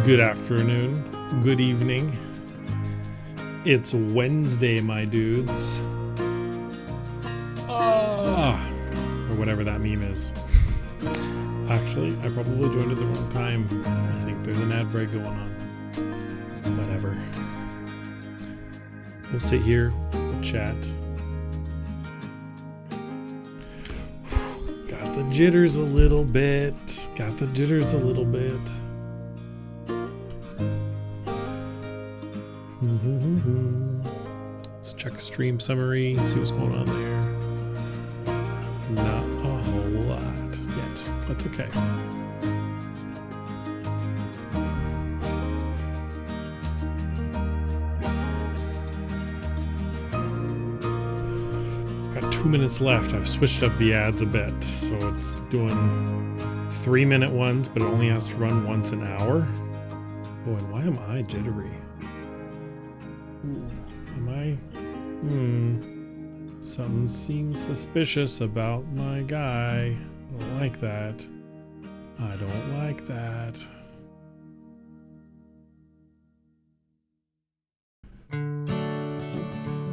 Good afternoon, good evening. It's Wednesday, my dudes. Or whatever that meme is. Actually, I probably joined at the wrong time. I think there's an ad break going on. Whatever. We'll sit here, we'll chat. Got the jitters a little bit. Let's check a stream summary, see what's going on there. Not a whole lot yet. That's okay. Got 2 minutes left. I've switched up the ads a bit, so it's doing 3-minute ones, but it only has to run once an hour. Oh, and why am I jittery? Am I? Something seems suspicious about my guy. I don't like that. I don't like that.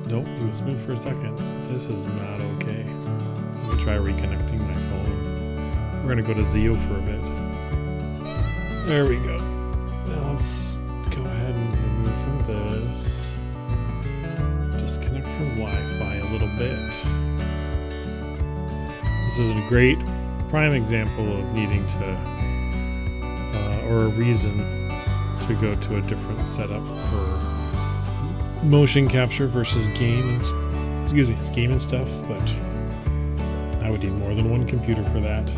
Nope, he was smooth for a second. This is not okay. Let me try reconnecting my phone. We're gonna go to Zio for a bit. There we go. Now let's go ahead and remove from this. Disconnect from Wi-Fi a little bit. This is a great prime example of needing to, or a reason to go to a different setup for motion capture versus game and stuff, but I would need more than one computer for that.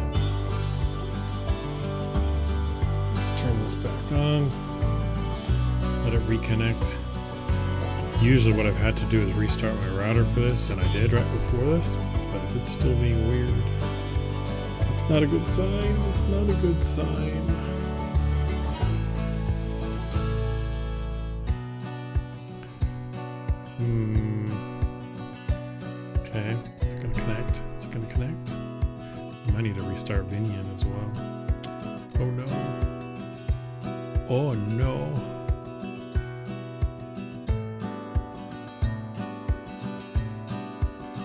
Let's turn this back on. Let it reconnect. Usually what I've had to do is restart my router for this, and I did right before this, but if it's still being weird, it's not a good sign. It's not a good sign. Okay, it's gonna connect. It's gonna connect. I might need to restart Vinian as well. Oh no. Oh no.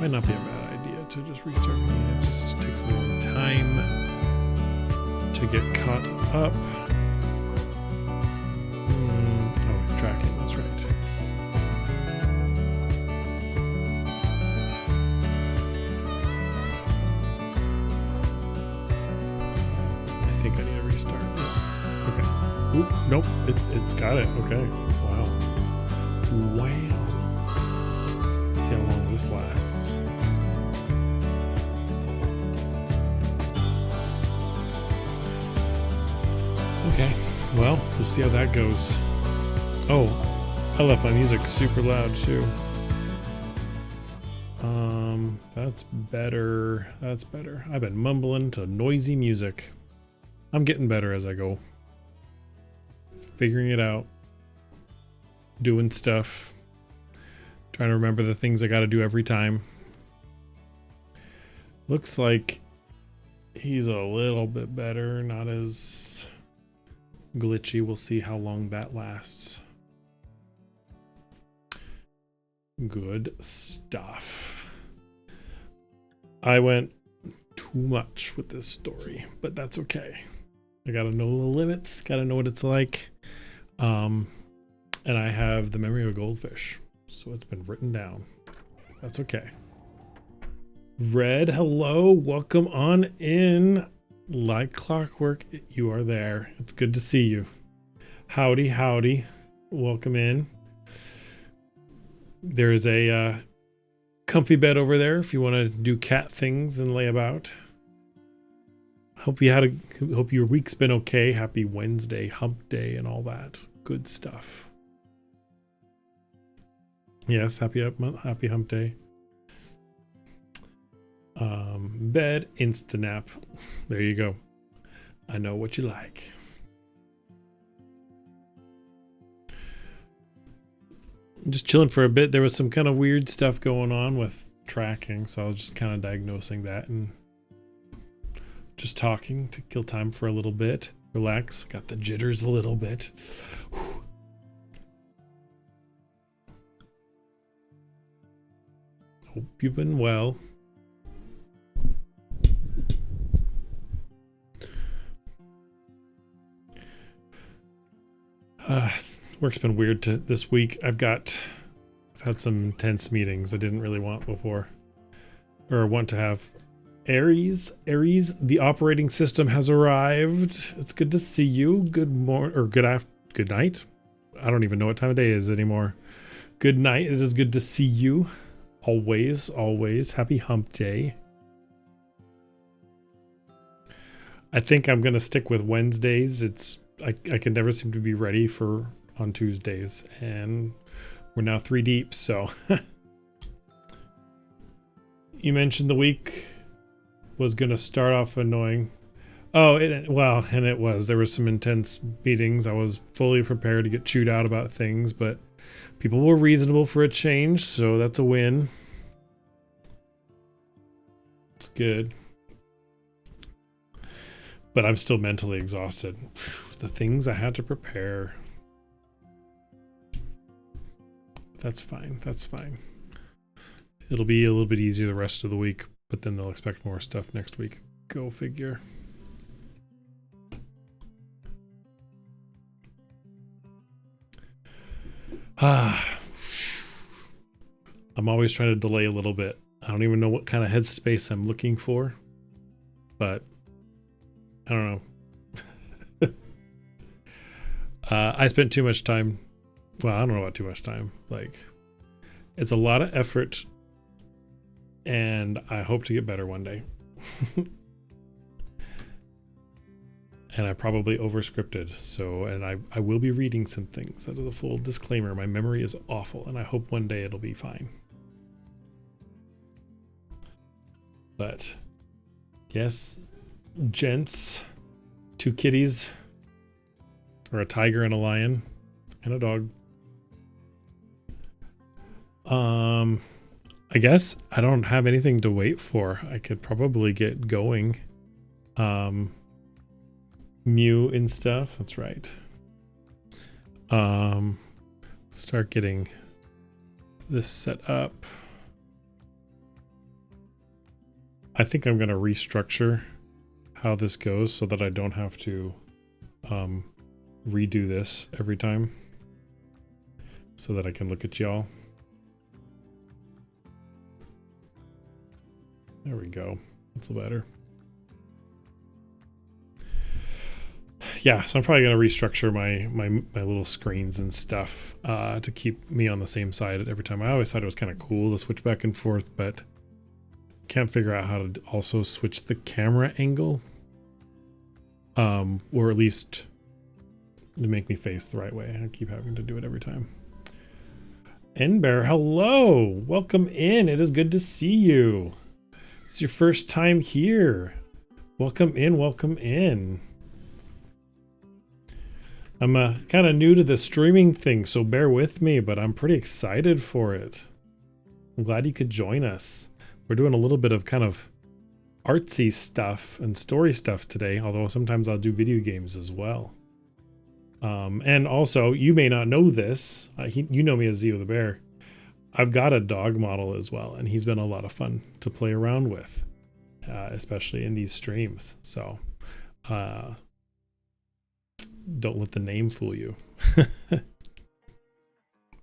Might not be a bad idea to just restart Vinian. It just takes a long time to get caught up. Oh, tracking, that's right. I think I need to restart it. Okay. Oop, nope, it's got it. Okay. Wow. Wow. Let's see how long this lasts. Okay, well, we'll see how that goes. Oh, I left my music super loud too. That's better. That's better. I've been mumbling to noisy music. I'm getting better as I go. Figuring it out. doing stuff. Trying to remember the things I got to do every time. Looks like he's a little bit better, not as glitchy. We'll see how long that lasts. Good stuff. I went too much with this story, but that's okay. I gotta know the limits, gotta know what it's like. And I have the memory of a goldfish, so it's been written down. That's okay. Red, hello, welcome on in. Like clockwork, you are there. It's good to see you. Howdy, howdy. Welcome in. There is a comfy bed over there if you want to do cat things and lay about. Hope your week's been okay. Happy Wednesday, hump day, and all that good stuff. Yes, happy hump day. Bed, insta nap. There you go. I know what you like. Just chilling for a bit. There was some kind of weird stuff going on with tracking, so I was just kind of diagnosing that and just talking to kill time for a little bit. Relax. Got the jitters a little bit. Hope you've been well. Work's been weird this week. I've had some intense meetings I didn't really want before, or want to have. Aries, the operating system has arrived. It's good to see you. Good morning or good night. I don't even know what time of day it is anymore. Good night. It is good to see you. Always. Happy hump day. I think I'm gonna stick with Wednesdays. I can never seem to be ready on Tuesdays, and we're now 3 deep, so you mentioned the week was going to start off annoying. Oh, it was. There were some intense meetings. I was fully prepared to get chewed out about things, but people were reasonable for a change, so that's a win. It's good. But I'm still mentally exhausted. The things I had to prepare. That's fine. It'll be a little bit easier the rest of the week, but then they'll expect more stuff next week. Go figure. I'm always trying to delay a little bit. I don't even know what kind of headspace I'm looking for, but I don't know. I spent too much time. Well, I don't know about too much time. Like, it's a lot of effort, and I hope to get better one day. And I probably overscripted. So, and I will be reading some things. That is a full disclaimer. My memory is awful, and I hope one day it'll be fine. But, yes, gents, 2 kitties, or a tiger and a lion, and a dog. I guess I don't have anything to wait for. I could probably get going. Mew and stuff. That's right. Start getting this set up. I think I'm going to restructure how this goes so that I don't have to redo this every time, so that I can look at y'all. There we go. That's better. Yeah, so I'm probably going to restructure my little screens and stuff to keep me on the same side every time. I always thought it was kind of cool to switch back and forth, but can't figure out how to also switch the camera angle, or at least to make me face the right way. I keep having to do it every time. Enbear, hello, welcome in. It is good to see you. It's your first time here. Welcome in. I'm kind of new to the streaming thing, so bear with me, but I'm pretty excited for it. I'm glad you could join us. We're doing a little bit of kind of artsy stuff and story stuff today, although sometimes I'll do video games as well. And also, you may not know this. You know me as Zeo the Bear. I've got a dog model as well, and he's been a lot of fun to play around with, especially in these streams. So don't let the name fool you.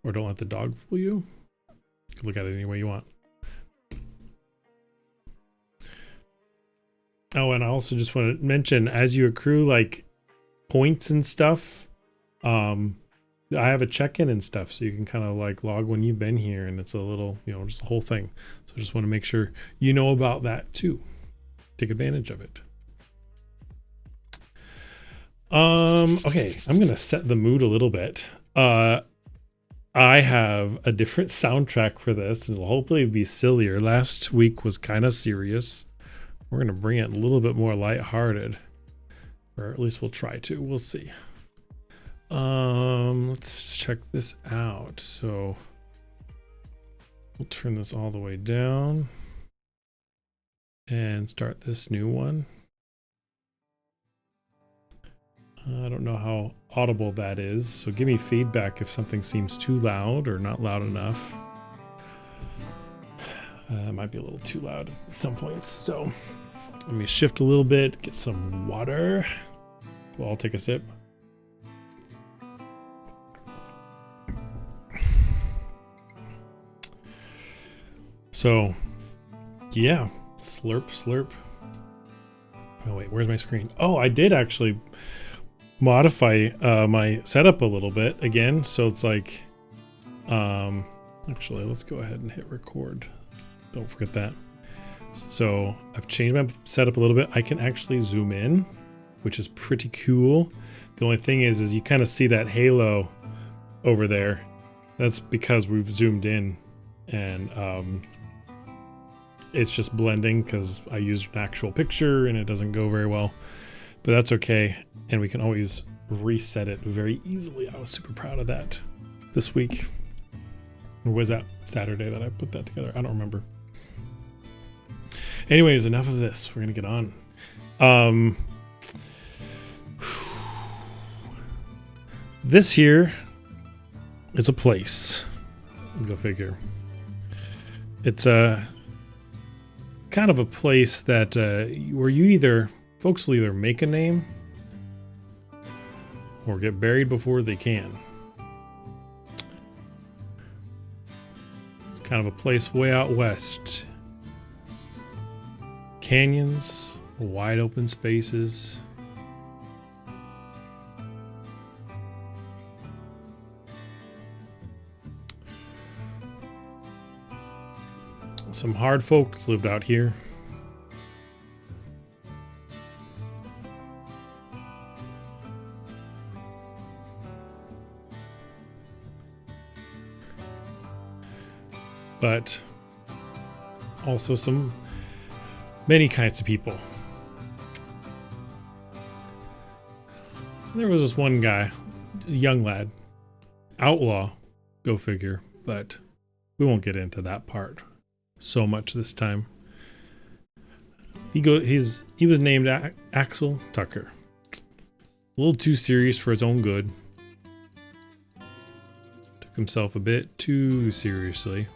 Or don't let the dog fool you. You can look at it any way you want. Oh, and I also just want to mention, as you accrue like points and stuff, I have a check-in and stuff, so you can kind of like log when you've been here, and it's a little, you know, just a whole thing. So I just want to make sure you know about that too. Take advantage of it. Okay, I'm gonna set the mood a little bit. I have a different soundtrack for this, and it'll hopefully be sillier. Last week was kind of serious. We're gonna bring it a little bit more lighthearted, or at least we'll try to. We'll see. Let's check this out. So we'll turn this all the way down and start this new one. I don't know how audible that is, so give me feedback if something seems too loud or not loud enough. It might be a little too loud at some points, so let me shift a little bit, get some water. Well, I'll take a sip. So, yeah, slurp, slurp. Oh wait, where's my screen? Oh, I did actually modify my setup a little bit again. So it's like, actually, let's go ahead and hit record. Don't forget that. So I've changed my setup a little bit. I can actually zoom in, which is pretty cool. The only thing is you kind of see that halo over there. That's because we've zoomed in, and it's just blending because I used an actual picture and it doesn't go very well, but that's okay. And we can always reset it very easily. I was super proud of that this week. Or was that Saturday that I put that together? I don't remember. Anyways, enough of this. We're gonna get on. This here is a place. Go figure. It's a kind of a place that where folks will either make a name or get buried before they can. It's kind of a place way out west. Canyons, wide open spaces. Some hard folks lived out here. But also many kinds of people. There was this one guy, a young lad, outlaw, go figure, but we won't get into that part so much this time. He was named Axel Tucker. A little too serious for his own good. Took himself a bit too seriously.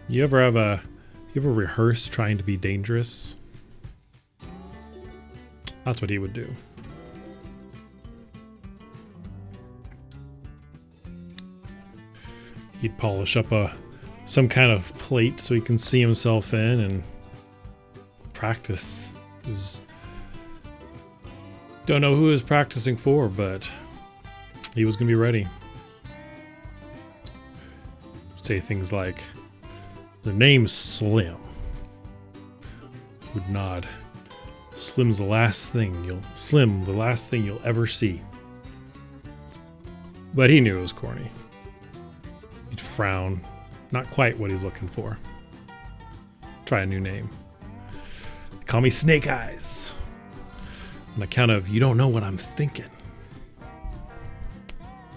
You ever rehearse trying to be dangerous? That's what he would do. He'd polish up some kind of plate so he can see himself in and practice. Don't know who he was practicing for, but he was gonna be ready. Say things like, "The name's Slim." Would nod. Slim's the last thing you'll ever see. But he knew it was corny. He'd frown. Not quite what he's looking for. Try a new name. Call me Snake Eyes. On account of you don't know what I'm thinking.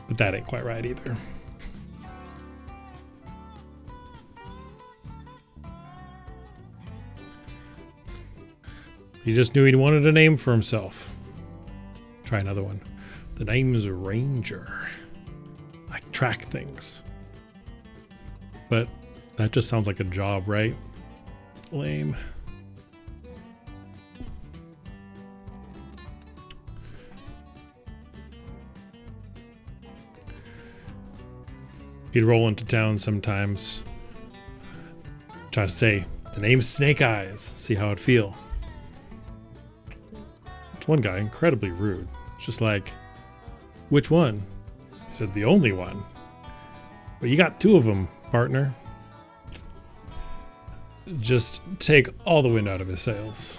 But that ain't quite right either. He just knew he wanted a name for himself. Try another one. The name is Ranger. I track things. But that just sounds like a job, right? Lame. He'd roll into town sometimes. Try to say, the name's Snake Eyes. See how it'd feel. It's one guy, incredibly rude. It's just like, which one? He said, the only one. But you got two of them, partner. Just take all the wind out of his sails.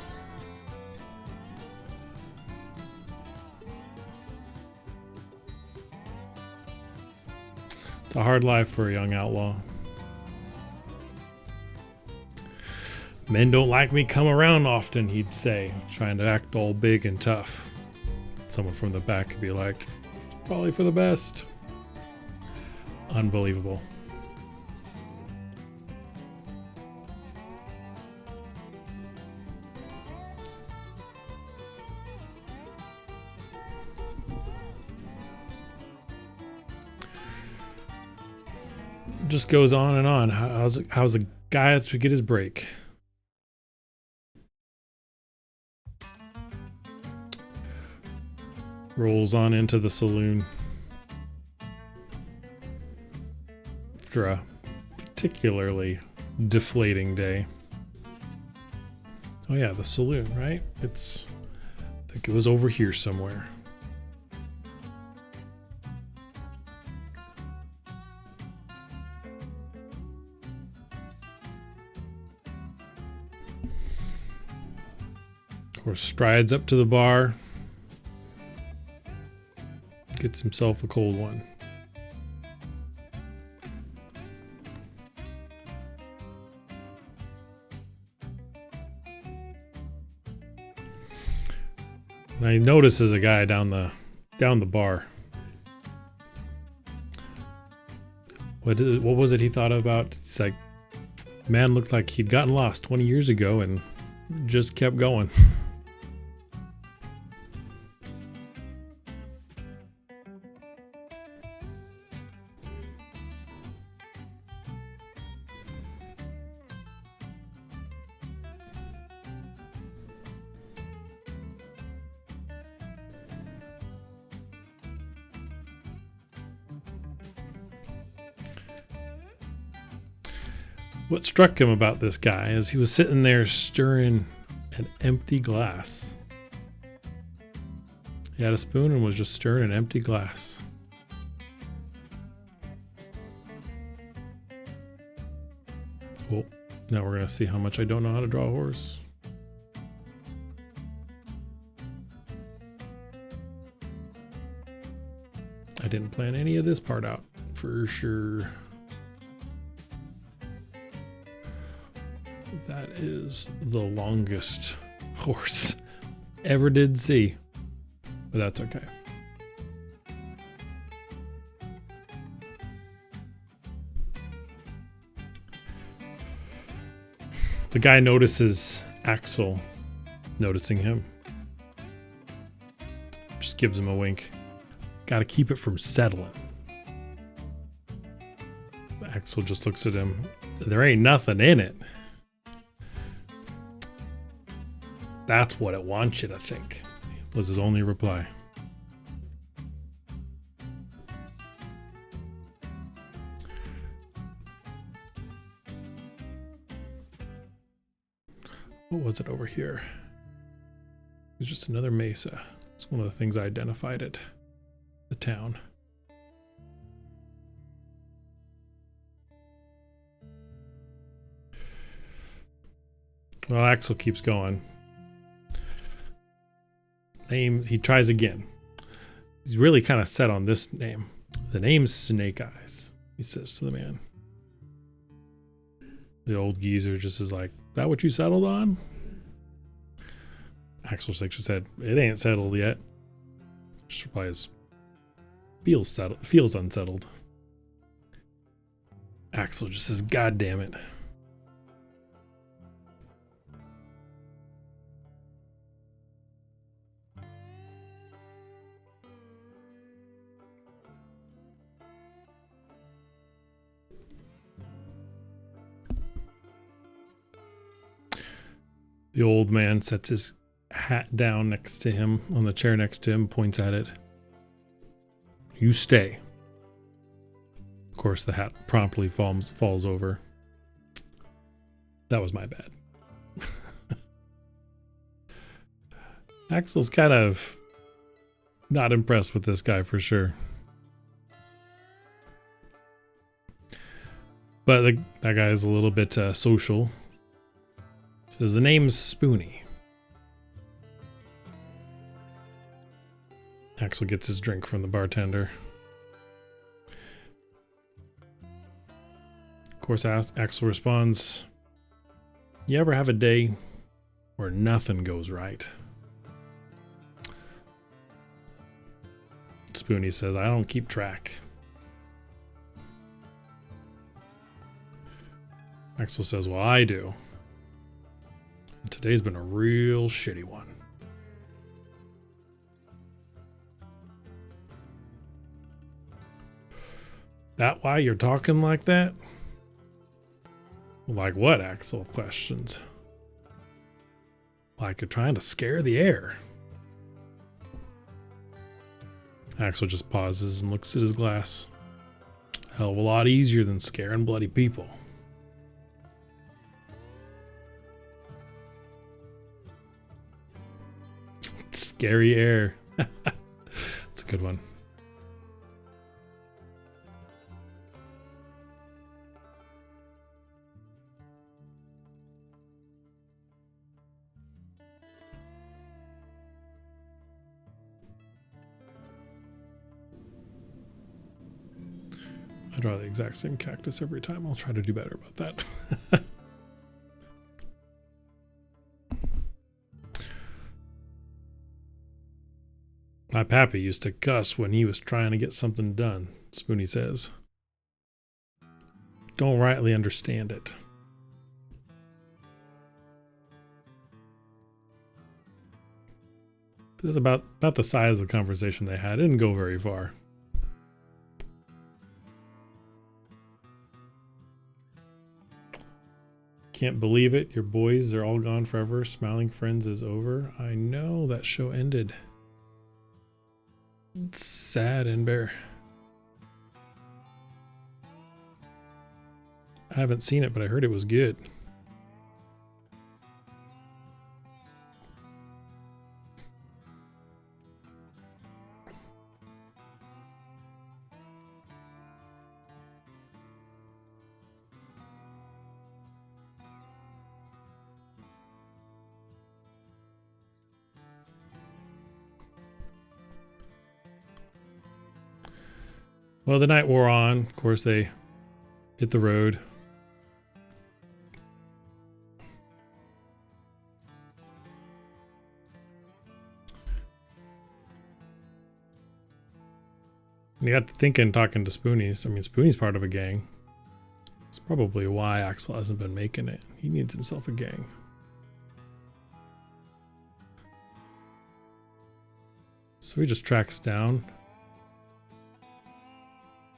It's a hard life for a young outlaw. Men don't like me come around often, he'd say, trying to act all big and tough. Someone from the back could be like, it's probably for the best. Unbelievable. Just goes on and on. How's a guy to get his break? Rolls on into the saloon after a particularly deflating day. Oh yeah, the saloon, right? I think it was over here somewhere. Of course, strides up to the bar. Gets himself a cold one. And he notices a guy down the bar. What was it he thought about? It's like, man looked like he'd gotten lost 20 years ago and just kept going. What struck him about this guy is he was sitting there stirring an empty glass. He had a spoon and was just stirring an empty glass. Well, now we're going to see how much I don't know how to draw a horse. I didn't plan any of this part out, for sure. That is the longest horse ever did see, but that's okay. The guy notices Axel noticing him. Just gives him a wink. Got to keep it from settling. Axel just looks at him. There ain't nothing in it. That's what it wants you to think, was his only reply. What was it over here? It's just another mesa. It's one of the things I identified at the town. Well, Axel keeps going. Name, he tries again. He's really kind of set on this name. The name's Snake Eyes, he says to the man. The old geezer just is like, is that what you settled on? Axel shakes his head. It ain't settled yet. Just replies, feels unsettled. Axel just says, God damn it. The old man sets his hat down next to him, on the chair next to him, points at it. You stay. Of course, the hat promptly falls over. That was my bad. Axel's kind of not impressed with this guy for sure. But that guy is a little bit social. Says the name's Spoony. Axel gets his drink from the bartender. Of course, Axel responds, you ever have a day where nothing goes right? Spoony says, I don't keep track. Axel says, well, I do. And today's been a real shitty one. That why you're talking like that? Like what? Axel questions. Like you're trying to scare the air. Axel just pauses and looks at his glass. Hell of a lot easier than scaring bloody people. Scary air. It's a good one. I draw the exact same cactus every time. I'll try to do better about that. My pappy used to cuss when he was trying to get something done, Spoony says. Don't rightly understand it. That's about the size of the conversation they had. It didn't go very far. Can't believe it. Your boys are all gone forever. Smiling Friends is over. I know that show ended. It's sad and bare. I haven't seen it, but I heard it was good. Well, the night wore on. Of course, they hit the road. And you got to thinking, talking to Spoonies. I mean, Spoony's part of a gang. It's probably why Axel hasn't been making it. He needs himself a gang. So he just tracks down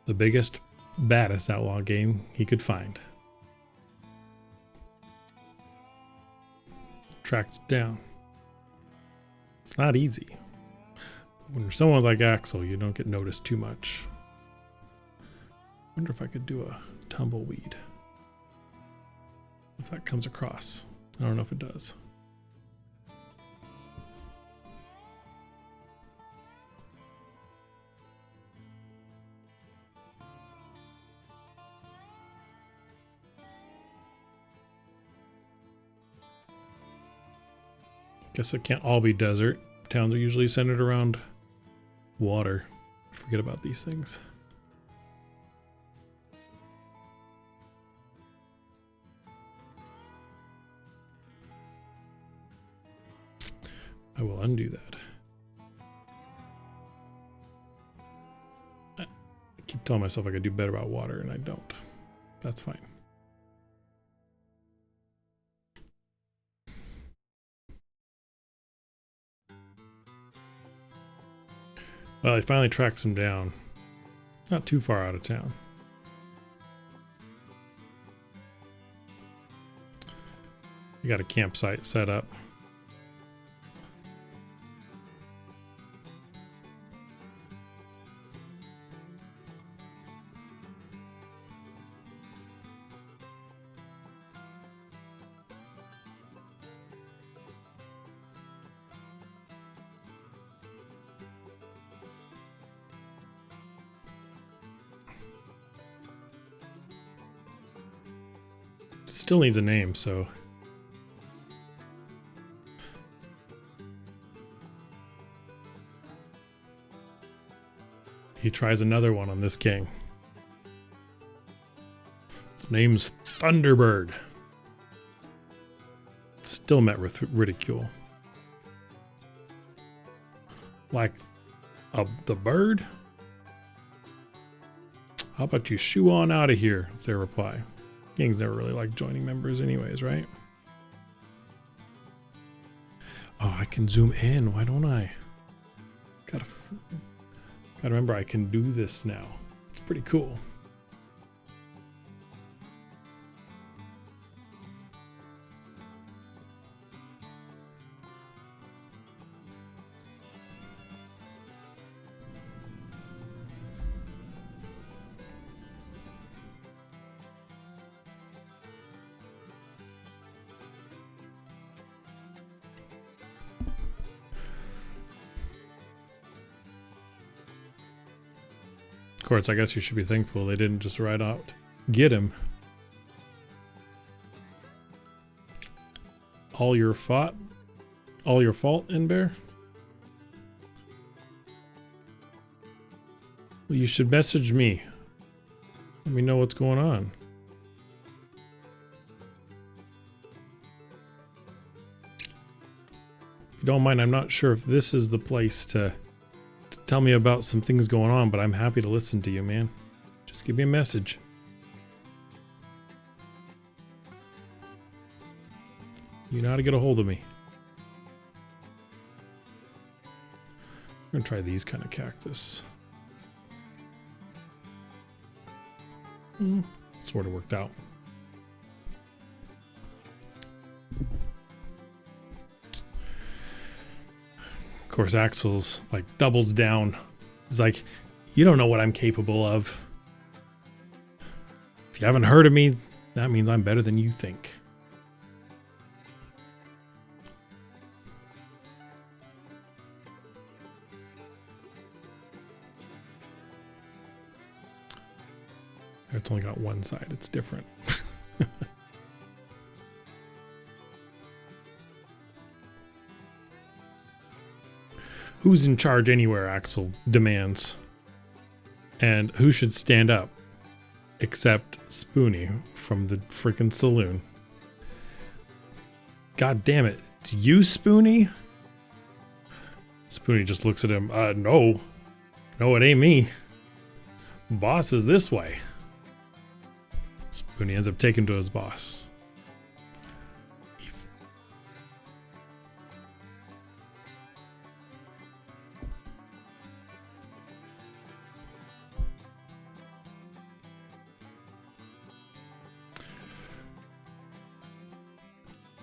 the biggest, baddest outlaw game he could find. Tracks down. It's not easy. When you're someone like Axel, you don't get noticed too much. Wonder if I could do a tumbleweed. If that comes across. I don't know if it does. Guess it can't all be desert. Towns are usually centered around water. Forget about these things. I will undo that. I keep telling myself I could do better about water, and I don't. That's fine. Well, I finally tracked him down. Not too far out of town. We got a campsite set up. Still needs a name, so he tries another one on this king. The name's Thunderbird. Still met with ridicule. Like the bird? How about you shoo on out of here? Is their reply. Kings never really like joining members anyways, right? Oh, I can zoom in. Why don't I? Gotta remember I can do this now. It's pretty cool. Of course, I guess you should be thankful they didn't just ride out, get him. All your fault, Inbear? Well, you should message me. Let me know what's going on. If you don't mind, I'm not sure if this is the place to tell me about some things going on, but I'm happy to listen to you, man. Just give me a message. You know how to get a hold of me. I'm gonna try these kind of cactus. Sort of worked out. Of course, Axel's like doubles down. He's like, you don't know what I'm capable of. If you haven't heard of me, that means I'm better than you think. It's only got one side. It's different. Who's in charge anywhere, Axel demands. And who should stand up? Except Spoony from the freaking saloon. God damn it. It's you, Spoony? Spoony just looks at him. No. No, it ain't me. Boss is this way. Spoony ends up taking to his boss.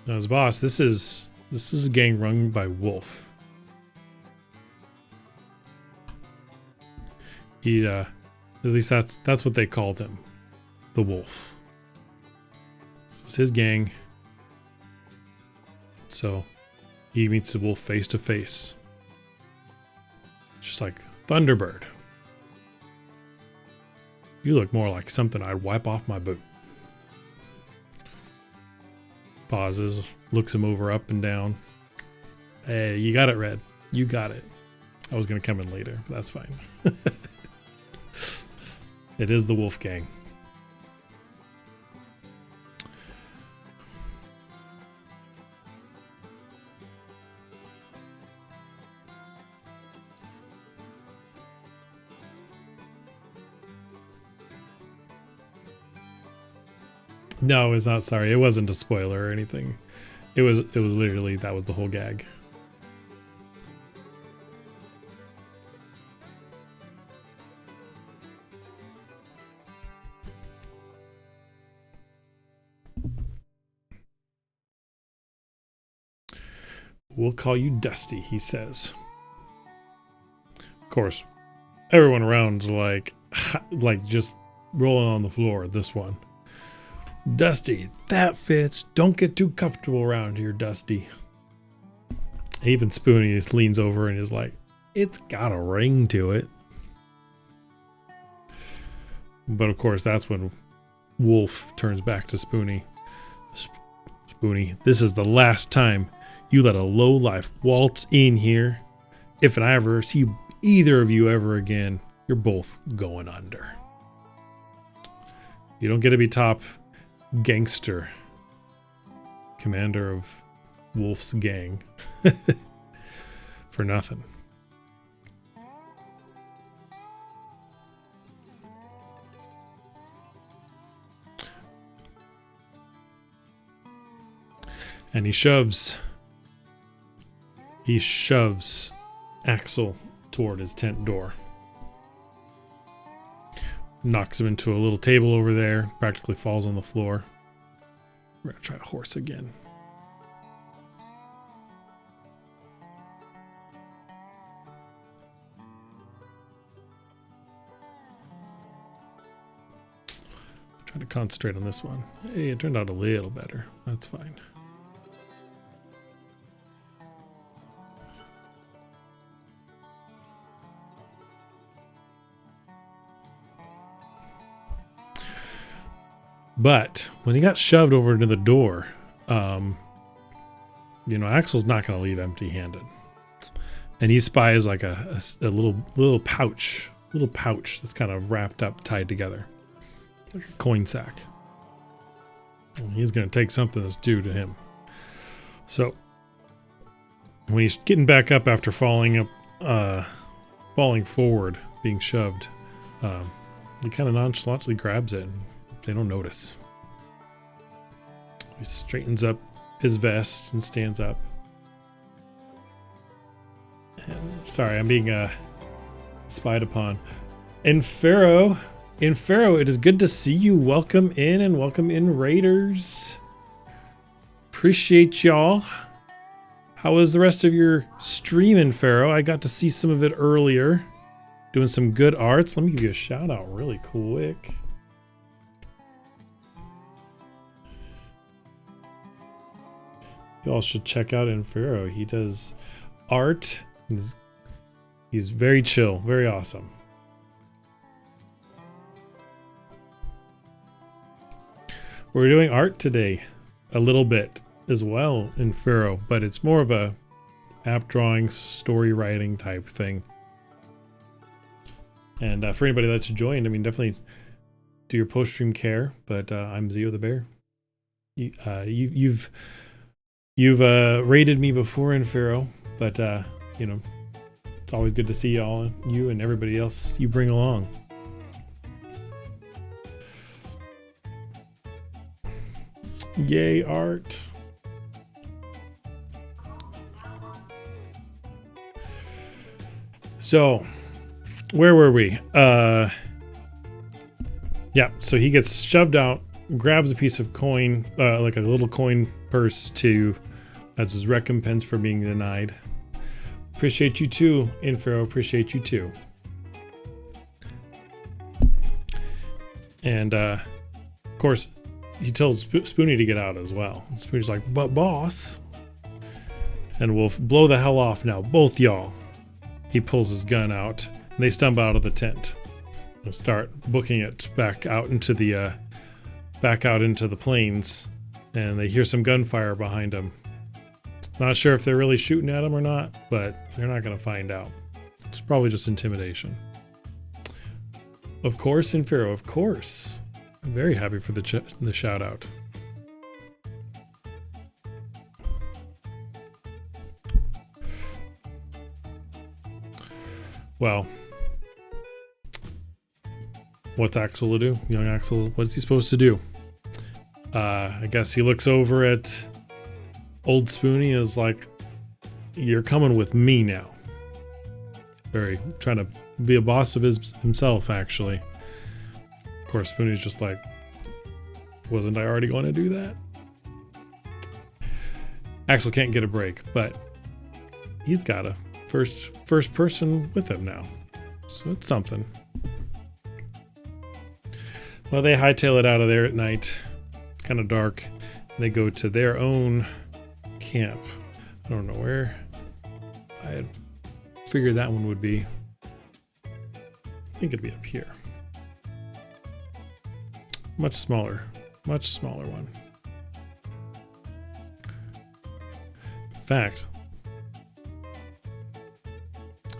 Now his boss, this is a gang run by Wolf. He at least that's what they called him. The Wolf. This is his gang. So he meets the wolf face to face. Just like Thunderbird. You look more like something I'd wipe off my boot. Pauses, looks him over up and down. Hey, you got it, Red. You got it. I was going to come in later, but that's fine. It is the Wolf Gang. No, it's not. Sorry, it wasn't a spoiler or anything. It was literally, that was the whole gag. We'll call you Dusty, he says. Of course, everyone around's like just rolling on the floor at this one. Dusty, that fits. Don't get too comfortable around here, Dusty. Even Spoonie leans over and is like, it's got a ring to it. But of course, that's when Wolf turns back to Spoonie. Spoonie, this is the last time you let a lowlife waltz in here. If I ever see either of you ever again, you're both going under. You don't get to be top gangster, commander of Wolf's gang, for nothing. And he shoves Axel toward his tent door. Knocks him into a little table over there, practically falls on the floor. We're gonna try a horse again. Trying to concentrate on this one. Hey, it turned out a little better. That's fine. But when he got shoved over into the door, Axel's not going to leave empty-handed, and he spies like a little pouch that's kind of wrapped up, tied together, like a coin sack. And he's going to take something that's due to him. So when he's getting back up after falling forward, being shoved, he kind of nonchalantly grabs it. They don't notice. He straightens up his vest and stands up. And, sorry, I'm being spied upon. And Pharaoh, it is good to see you. Welcome in, Raiders. Appreciate y'all. How was the rest of your streaming, Pharaoh? I got to see some of it earlier. Doing some good arts. Let me give you a shout out really quick. Y'all should check out Infero. He does art. He's very chill, very awesome. We're doing art today a little bit as well in Infero, but it's more of a app drawing, story writing type thing. And for anybody that's joined, I mean, definitely do your post-stream care, but I'm Zio the Bear. You've raided me before in Pharaoh, but it's always good to see you and everybody else you bring along. Yay, art. So, where were we? Yeah, so he gets shoved out, grabs a piece of coin, like a little coin purse as his recompense for being denied. Appreciate you too, Infero. Appreciate you too. And of course, he tells Spoonie to get out as well. And Spoonie's like, but boss. And we'll blow the hell off now, both y'all. He pulls his gun out, and they stumble out of the tent. They'll start booking it back out into the plains, and they hear some gunfire behind them. Not sure if they're really shooting at him or not, but they're not going to find out. It's probably just intimidation. Of course, Infero, of course. I'm very happy for the shout out. Well, what's Axel to do? Young Axel, what's he supposed to do? I guess he looks over at old Spoonie and is like, you're coming with me now. Very trying to be a boss of himself, actually. Of course, Spoonie's just like, wasn't I already going to do that? Axel can't get a break, but he's got a first person with him now. So it's something. Well, they hightail it out of there at night. It's kind of dark. They go to their own camp. I don't know where I had figured that one would be. I think it'd be up here. Much smaller one. In fact,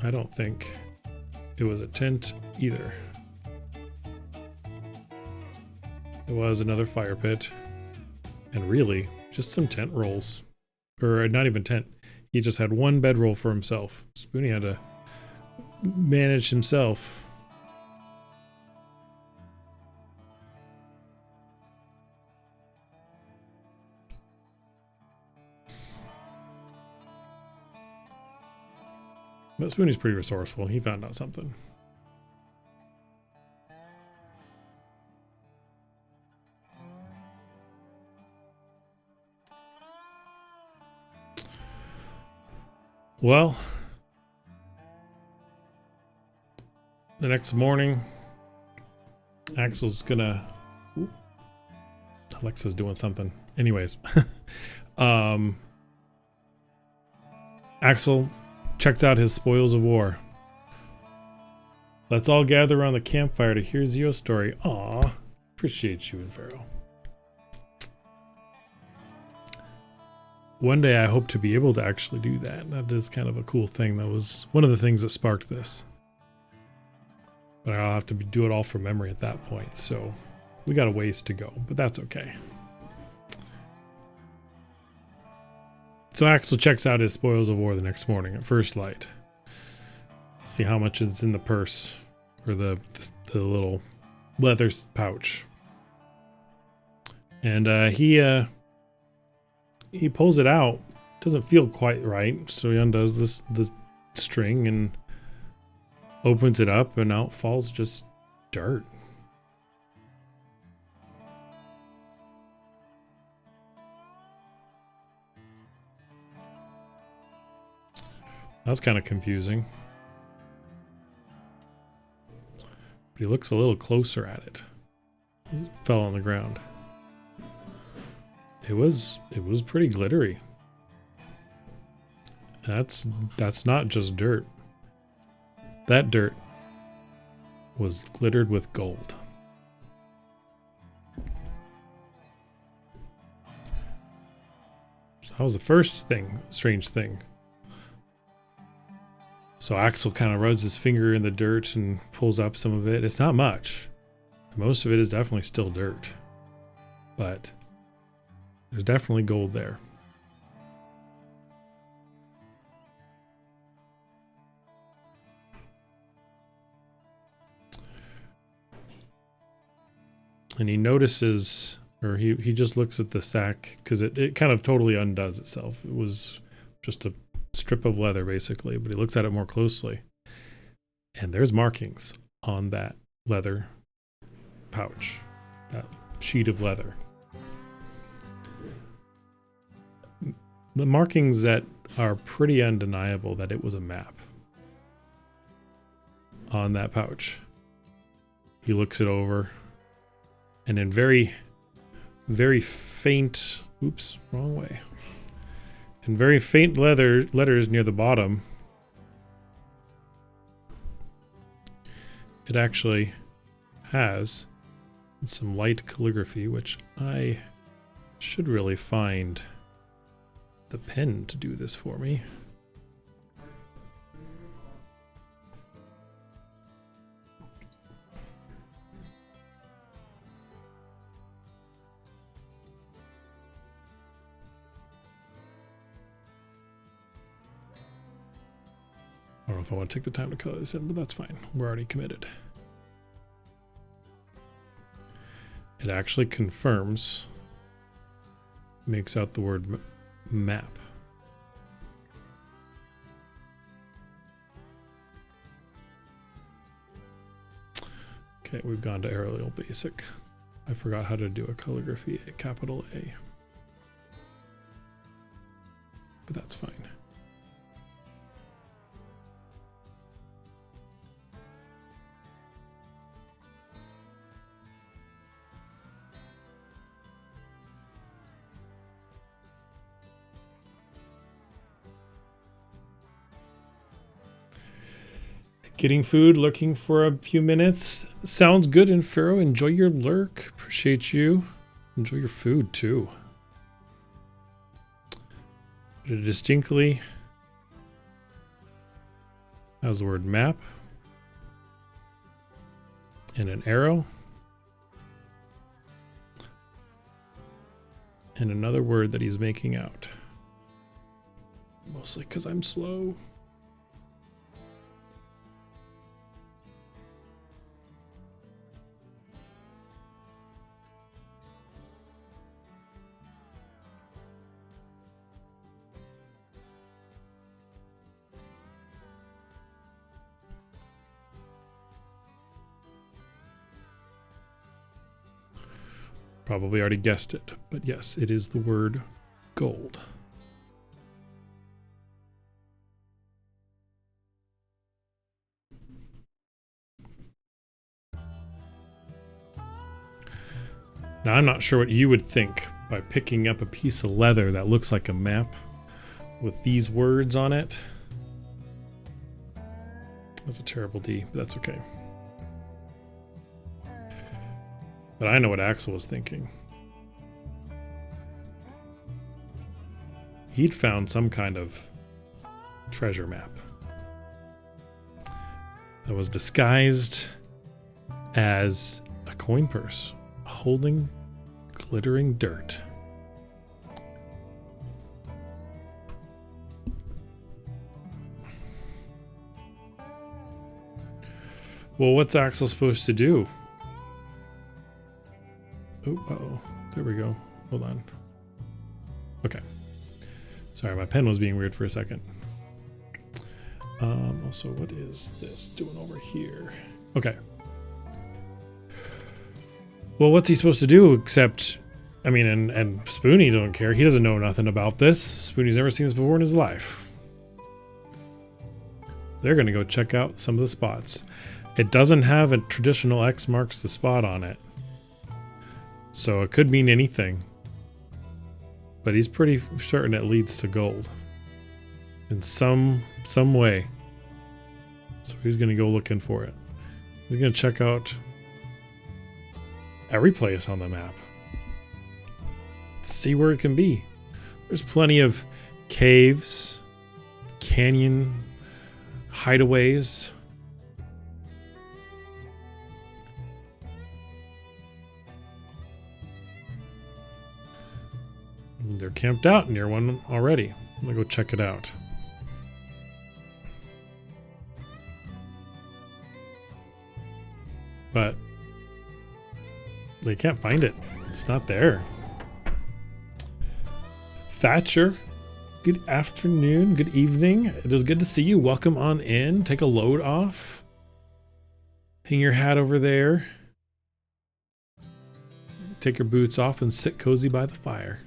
I don't think it was a tent either. It was another fire pit, and really just some tent rolls, or not even tent. He just had one bedroll for himself. Spoonie had to manage himself. But Spoonie's pretty resourceful. He found out something. Well, the next morning, Axel's gonna... Ooh, Alexa's doing something. Anyways, Axel checks out his spoils of war. Let's all gather around the campfire to hear Zio's story. Aw, appreciate you, Inferno. One day I hope to be able to actually do that. That is kind of a cool thing. That was one of the things that sparked this. But I'll have to do it all from memory at that point. So we got a ways to go, but that's okay. So Axel checks out his spoils of war the next morning at first light. See how much is in the purse, or the little leather pouch. And he pulls it out. Doesn't feel quite right, so he undoes the string and opens it up, and out falls just dirt. That's kind of confusing. But he looks a little closer at it. It fell on the ground. It was pretty glittery. That's not just dirt. That dirt was glittered with gold. So that was the first strange thing. So Axel kind of rubs his finger in the dirt and pulls up some of it. It's not much. Most of it is definitely still dirt. But there's definitely gold there. And he notices, or he just looks at the sack, because it kind of totally undoes itself. It was just a strip of leather, basically, but he looks at it more closely. And there's markings on that leather pouch, that sheet of leather. The markings that are pretty undeniable that it was a map on that pouch. He looks it over, and in very, very faint, oops, wrong way. In very faint letters near the bottom, it actually has some light calligraphy, which I should really find the pen to do this for me. I don't know if I want to take the time to color this in, but that's fine. We're already committed. It actually confirms makes out the word map. Okay, we've gone to Aerial Basic. I forgot how to do a calligraphy, a capital A. But that's fine. Getting food, lurking for a few minutes. Sounds good, Infero. Enjoy your lurk. Appreciate you. Enjoy your food, too. But it distinctly has the word map and an arrow and another word that he's making out. Mostly because I'm slow. Probably already guessed it, but yes, it is the word gold. Now, I'm not sure what you would think by picking up a piece of leather that looks like a map with these words on it. That's a terrible D, but that's okay. But I know what Axel was thinking. He'd found some kind of treasure map that was disguised as a coin purse holding glittering dirt. Well, what's Axel supposed to do? Oh, uh-oh. There we go. Hold on. Okay. Sorry, my pen was being weird for a second. Also, what is this doing over here? Okay. Well, what's he supposed to do except... I mean, and Spoonie don't care. He doesn't know nothing about this. Spoonie's never seen this before in his life. They're going to go check out some of the spots. It doesn't have a traditional X marks the spot on it. So it could mean anything. But he's pretty certain it leads to gold. In some way. So he's going to go looking for it. He's going to check out every place on the map. See where it can be. There's plenty of caves, canyon, hideaways. They're camped out near one already. I'm gonna go check it out. But they can't find it. It's not there. Thatcher, good afternoon, good evening. It is good to see you. Welcome on in. Take a load off. Hang your hat over there. Take your boots off and sit cozy by the fire.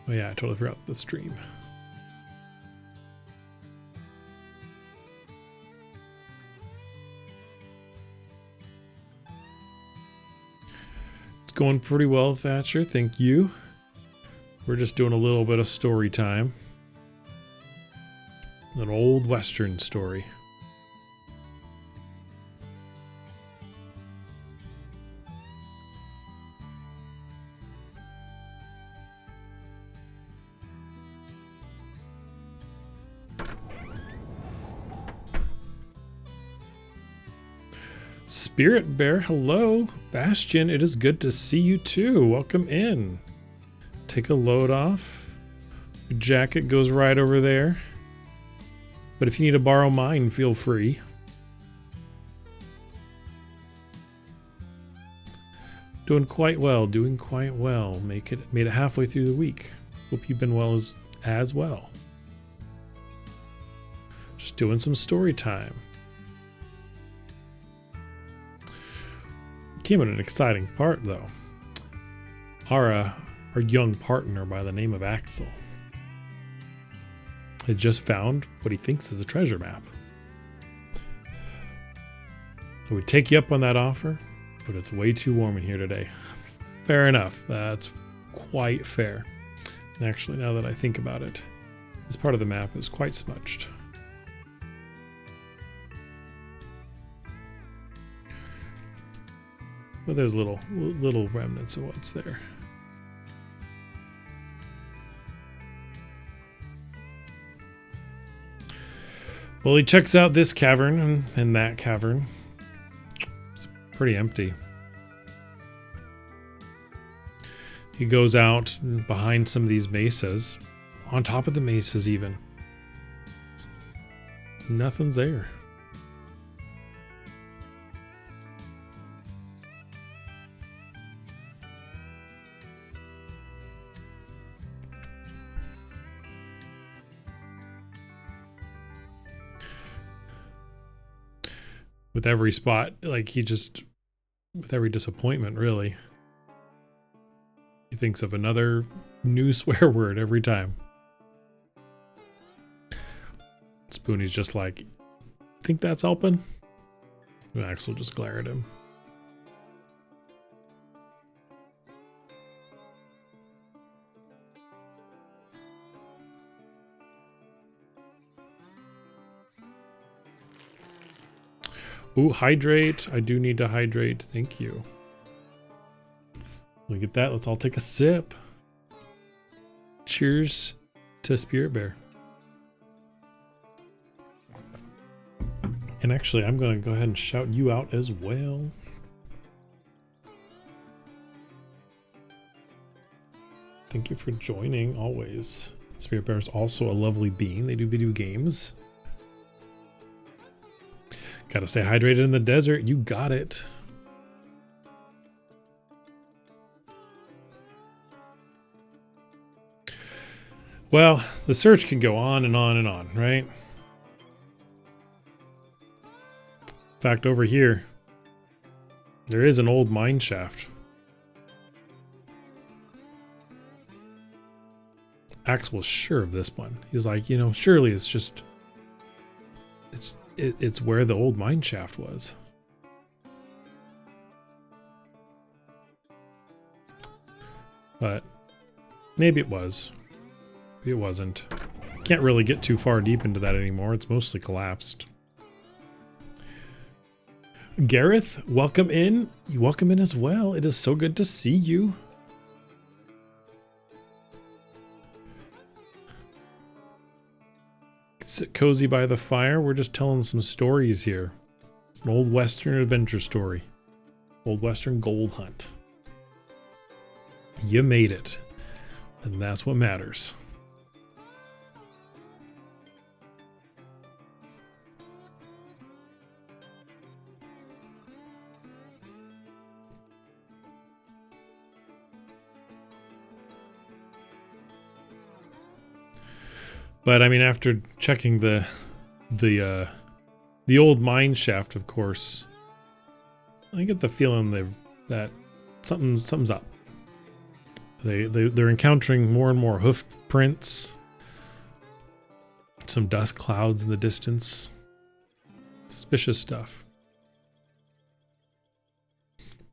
Oh yeah, I totally forgot the stream. It's going pretty well, Thatcher. Thank you. We're just doing a little bit of story time. An old Western story. Spirit Bear, hello. Bastion, it is good to see you too. Welcome in. Take a load off. Your jacket goes right over there. But if you need to borrow mine, feel free. Doing quite well, doing quite well. Made it halfway through the week. Hope you've been well as well. Just doing some story time. Came at an exciting part though. Our young partner by the name of Axel had just found what he thinks is a treasure map. I would take you up on that offer, but it's way too warm in here today. Fair enough. That's quite fair. And actually, now that I think about it, this part of the map is quite smudged. But there's little remnants of what's there. Well, he checks out this cavern and that cavern. It's pretty empty. He goes out behind some of these mesas, on top of the mesas even. Nothing's there. With every spot, like with every disappointment, really. He thinks of another new swear word every time. Spoonie's just like, think that's helping? Max will just glare at him. Ooh, hydrate. I do need to hydrate. Thank you. Look at that. Let's all take a sip. Cheers to Spirit Bear. And actually, I'm going to go ahead and shout you out as well. Thank you for joining always. Spirit Bear is also a lovely being. They do video games. Gotta stay hydrated in the desert. You got it. Well, the search can go on and on and on, right? In fact, over here, there is an old mine shaft. Axel was sure of this one. He's like, you know, surely it's just... It's where the old mine shaft was. But maybe it was. Maybe it wasn't. Can't really get too far deep into that anymore. It's mostly collapsed. Gareth, welcome in. You welcome in as well. It is so good to see you. Sit cozy by the fire. We're just telling some stories here. It's an old Western adventure story. Old Western gold hunt. You made it. And that's what matters. But I mean, after checking the old mine shaft, of course, I get the feeling that something's up. They're encountering more and more hoof prints, some dust clouds in the distance. Suspicious stuff.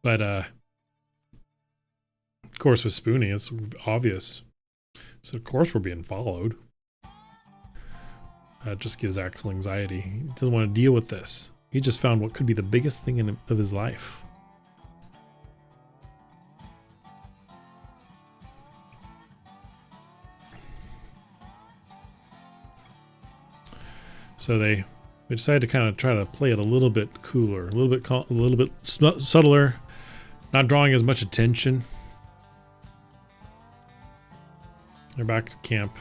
But of course, with Spoonie, it's obvious. So of course we're being followed. That just gives Axel anxiety. He doesn't want to deal with this. He just found what could be the biggest thing of his life. So they decided to kind of try to play it a little bit cooler, a little bit subtler, not drawing as much attention. They're back to camp.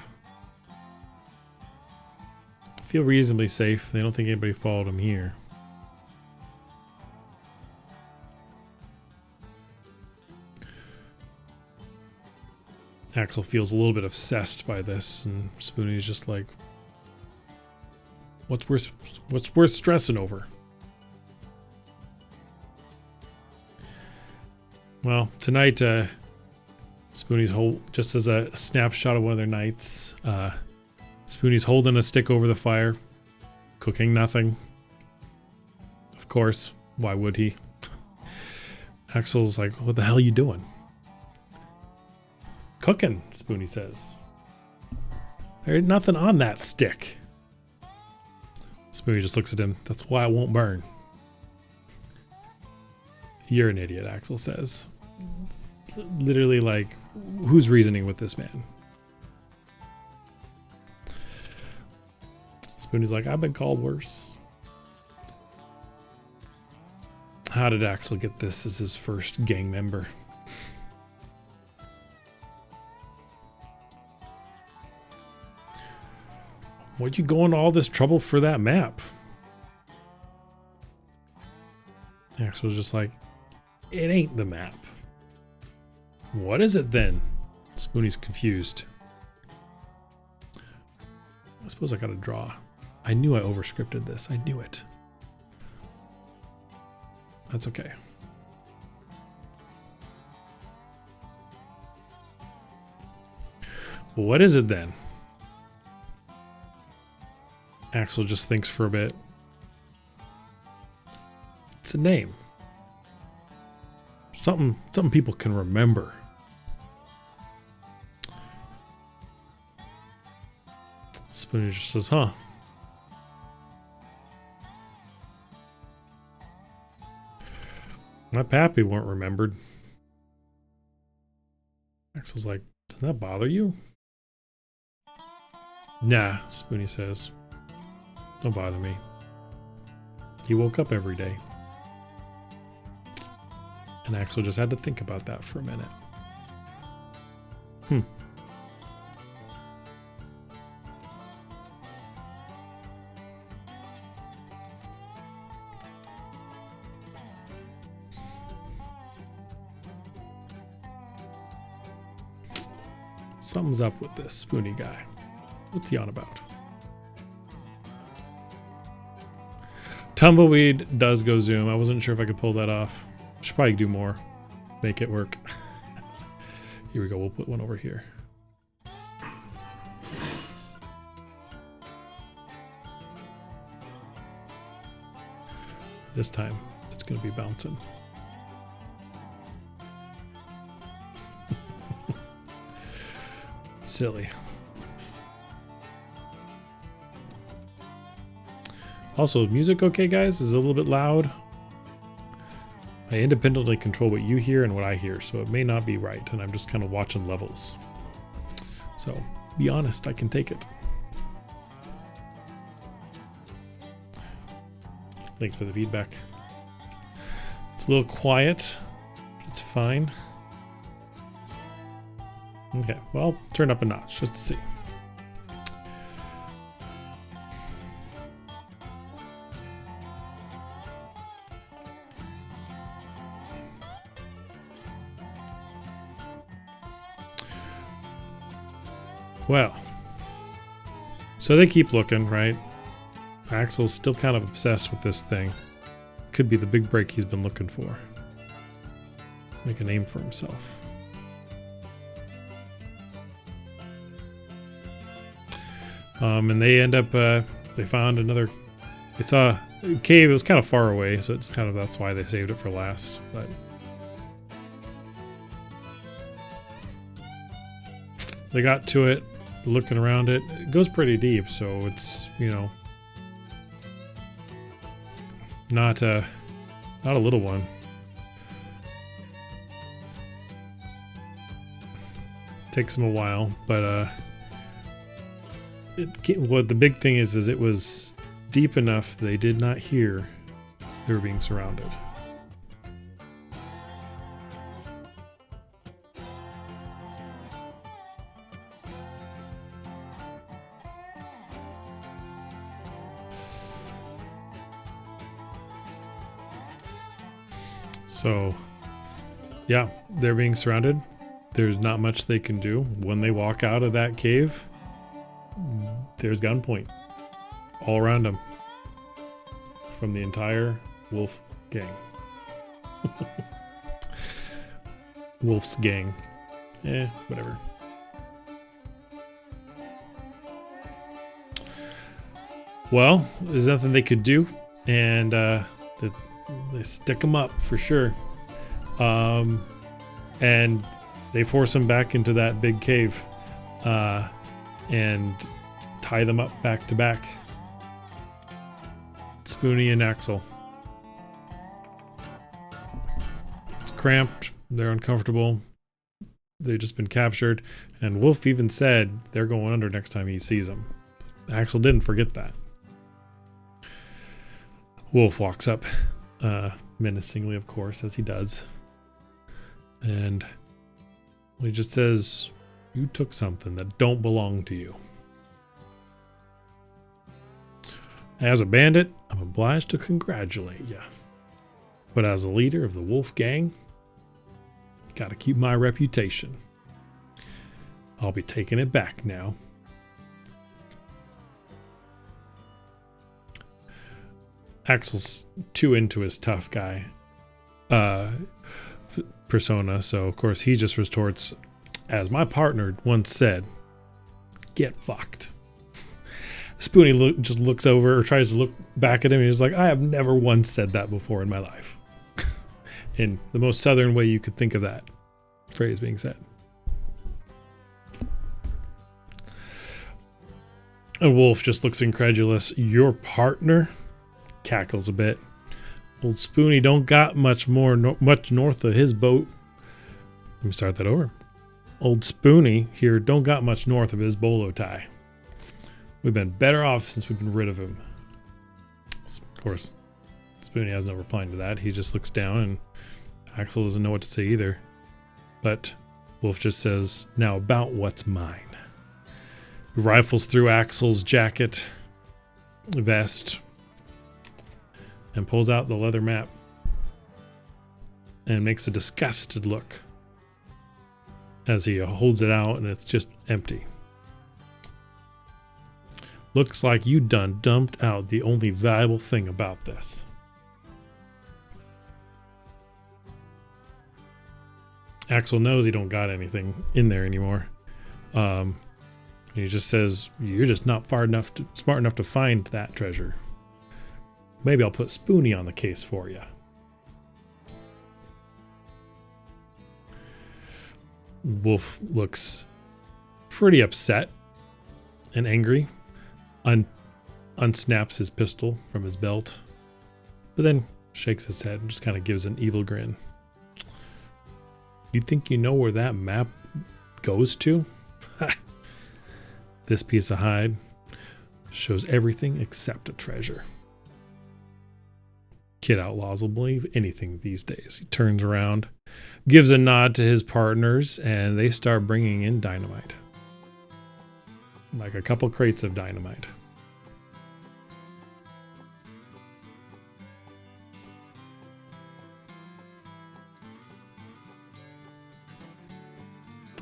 Feel reasonably safe. They don't think anybody followed them here. Axel feels a little bit obsessed by this, and Spoonie's just like, what's worth stressing over? Well, tonight, Spoonie's just as a snapshot of one of their nights, Spoonie's holding a stick over the fire, cooking nothing. Of course, why would he? Axel's like, what the hell are you doing? Cooking, Spoonie says. There's nothing on that stick. Spoonie just looks at him. That's why it won't burn. You're an idiot, Axel says. Literally, like, who's reasoning with this man? Spoonie's like, I've been called worse. How did Axel get this as his first gang member? Why'd you go into all this trouble for that map? Axel's just like, it ain't the map. What is it then? Spoonie's confused. I suppose I gotta draw. I knew I overscripted this. I knew it. That's okay. Well, what is it then? Axel just thinks for a bit. It's a name. Something people can remember. Spoonie just says, huh? My pappy weren't remembered. Axel's like, doesn't that bother you? Nah, Spoonie says. Don't bother me. He woke up every day. And Axel just had to think about that for a minute. Something's up with this Spoonie guy. What's he on about? Tumbleweed does go zoom. I wasn't sure if I could pull that off. Should probably do more. Make it work. Here we go. We'll put one over here. This time, it's going to be bouncing. Silly. Also, music okay, guys? Is it a little bit loud? I independently control what you hear and what I hear, so it may not be right, and I'm just kind of watching levels. So, be honest, I can take it. Thanks for the feedback. It's a little quiet. It's fine. Okay, well, turn up a notch just to see. Well, so they keep looking, right? Axel's still kind of obsessed with this thing. Could be the big break he's been looking for. Make a name for himself. And they end up, they found another, they saw a cave. It was kind of far away, so it's kind of, that's why they saved it for last. But they got to it, looking around it. It goes pretty deep, so it's, you know, not a little one. Takes them a while, but what the big thing is it was deep enough they did not hear they were being surrounded. So, yeah, they're being surrounded. there's not much they can do. When they walk out of that cave, there's gunpoint all around them from the entire wolf gang. Wolf's gang. Whatever. Well, there's nothing they could do, and they stick him up for sure. And they force him back into that big cave and tie them up back to back. Spoonie and Axel. It's cramped. They're uncomfortable. They've just been captured. And Wolf even said they're going under next time he sees them. Axel didn't forget that. Wolf walks up, menacingly, of course, as he does. And he just says, "You took something that don't belong to you. As a bandit, I'm obliged to congratulate you. But as a leader of the Wolf Gang, gotta keep my reputation. I'll be taking it back now." Axel's too into his tough guy persona, so of course he just retorts, "As my partner once said, get fucked." Spoonie just looks over, or tries to look back at him, and he's like, "I have never once said that before in my life." In the most southern way you could think of that phrase being said. And Wolf just looks incredulous. "Your partner?" Cackles a bit. "Old Spoonie don't got much north of his boat." Let me start that over. "Old Spoonie here don't got much north of his bolo tie. We've been better off since we've been rid of him." Of course, Spoonie has no reply to that. He just looks down, and Axel doesn't know what to say either. But Wolf just says, "Now about what's mine." He rifles through Axel's jacket, vest, and pulls out the leather map and makes a disgusted look as he holds it out, and it's just empty. "Looks like you done dumped out the only valuable thing about this." Axel knows he don't got anything in there anymore. He just says, "You're just not smart enough to find that treasure. Maybe I'll put Spoonie on the case for you." Wolf looks pretty upset and angry. Unsnaps his pistol from his belt, but then shakes his head and just kind of gives an evil grin. "You think you know where that map goes to? This piece of hide shows everything except a treasure. Kid outlaws will believe anything these days." He turns around, gives a nod to his partners, and they start bringing in dynamite. Like a couple crates of dynamite.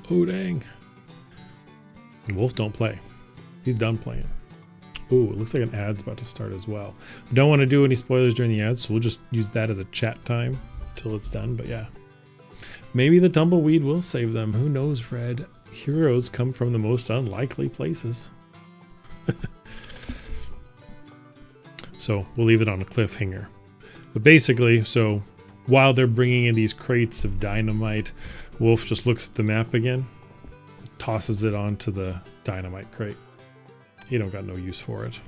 Oh, dang. Wolf don't play. He's done playing. Ooh, it looks like an ad's about to start as well. I don't want to do any spoilers during the ads, so we'll just use that as a chat time till it's done. But yeah, maybe the tumbleweed will save them. Who knows, Fred? Heroes come from the most unlikely places. So we'll leave it on a cliffhanger. But basically, so while they're bringing in these crates of dynamite, Wolf just looks at the map again, tosses it onto the dynamite crate. He don't got no use for it.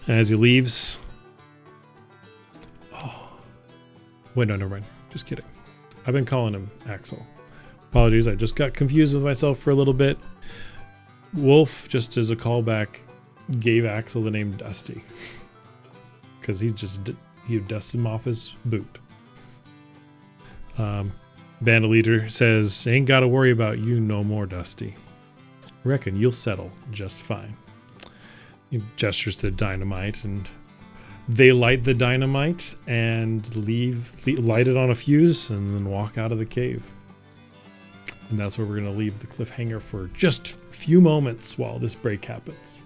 And as he leaves... Oh. Wait, no, never mind. Just kidding. I've been calling him Axel. Apologies, I just got confused with myself for a little bit. Wolf, just as a callback, gave Axel the name Dusty. Because he dusted him off his boot. Bandit leader says, "Ain't got to worry about you no more, Dusty. Reckon you'll settle just fine." He gestures to dynamite, and They light the dynamite and light it on a fuse and then walk out of the cave. And that's where we're going to leave the cliffhanger for just a few moments while this break happens.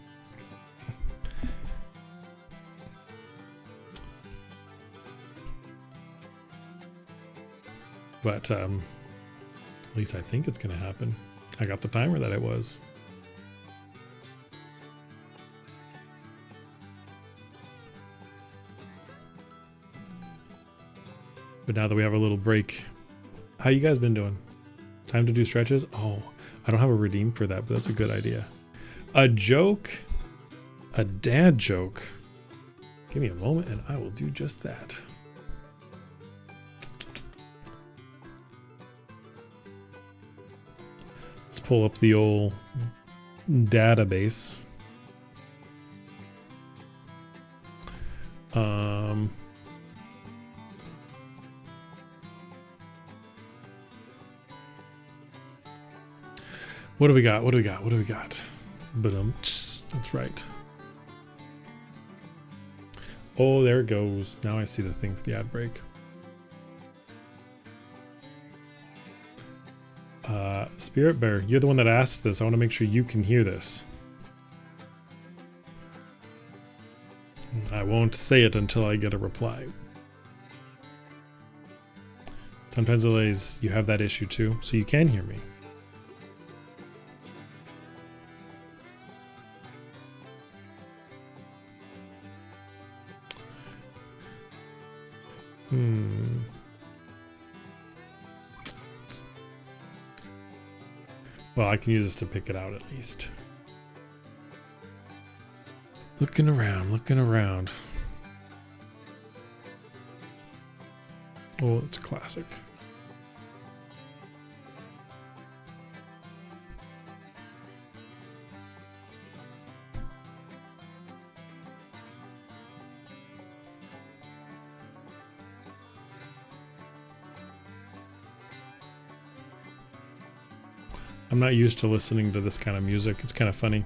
But at least I think it's going to happen. I got the timer that it was. But now that we have a little break, how you guys been doing? Time to do stretches? Oh, I don't have a redeem for that, but that's a good idea. A joke, a dad joke. Give me a moment and I will do just that. Let's pull up the old database. What do we got? What do we got? What do we got? That's right. Oh, there it goes. Now I see the thing for the ad break. Spirit Bear, you're the one that asked this. I want to make sure you can hear this. I won't say it until I get a reply. Sometimes delays, you have that issue too, so you can hear me. Well, I can use this to pick it out at least. Looking around, looking around. Oh, it's a classic. I'm not used to listening to this kind of music. It's kind of funny.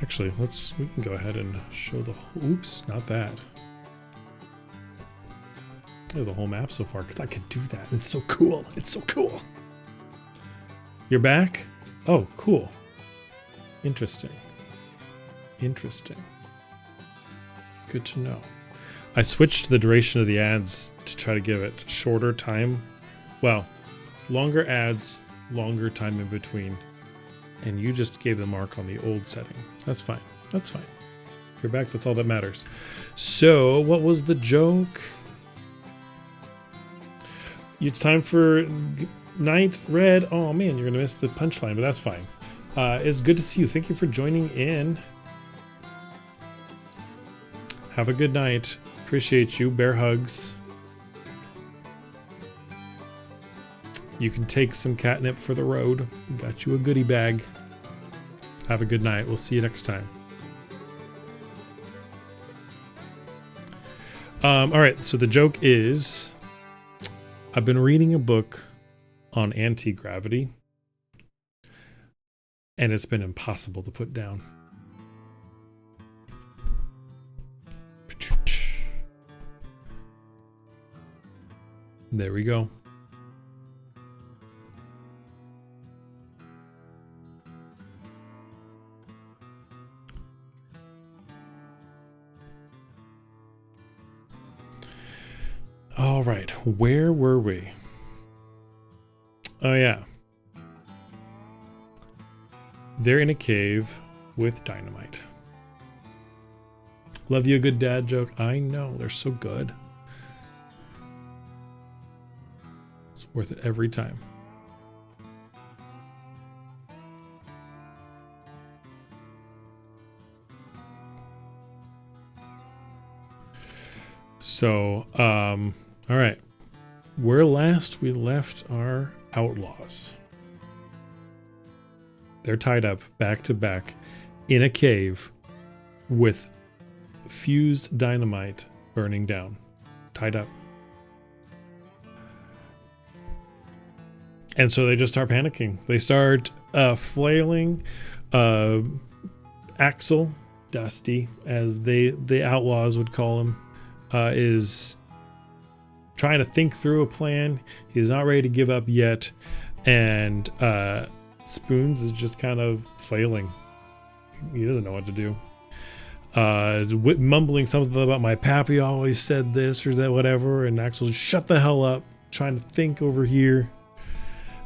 Actually, we can go ahead and show the whole, oops, not that. There's a whole map so far because I could do that. It's so cool. It's so cool. You're back? Oh, cool. Interesting. Interesting. Good to know. I switched the duration of the ads to try to give it shorter time. Well, longer ads, longer time in between. And you just gave the mark on the old setting. That's fine. That's fine. If you're back, that's all that matters. So, what was the joke? It's time for Night Red. Oh man, you're going to miss the punchline, but that's fine. It's good to see you. Thank you for joining in. Have a good night. Appreciate you. Bear hugs. You can take some catnip for the road. Got you a goodie bag. Have a good night. We'll see you next time. All right. So the joke is, I've been reading a book on anti-gravity, and it's been impossible to put down. There we go. All right, where were we? Oh yeah. They're in a cave with dynamite. Love you a good dad joke. I know, they're so good. It's worth it every time. So, all right. Where last we left our outlaws. They're tied up back to back in a cave with fused dynamite burning down. Tied up. And so they just start panicking. They start flailing. Axel, Dusty, as the outlaws would call him, is trying to think through a plan. He's not ready to give up yet. And Spoons is just kind of flailing. He doesn't know what to do. Mumbling something about my pappy always said this or that, whatever. And Axel, shut the hell up, trying to think over here.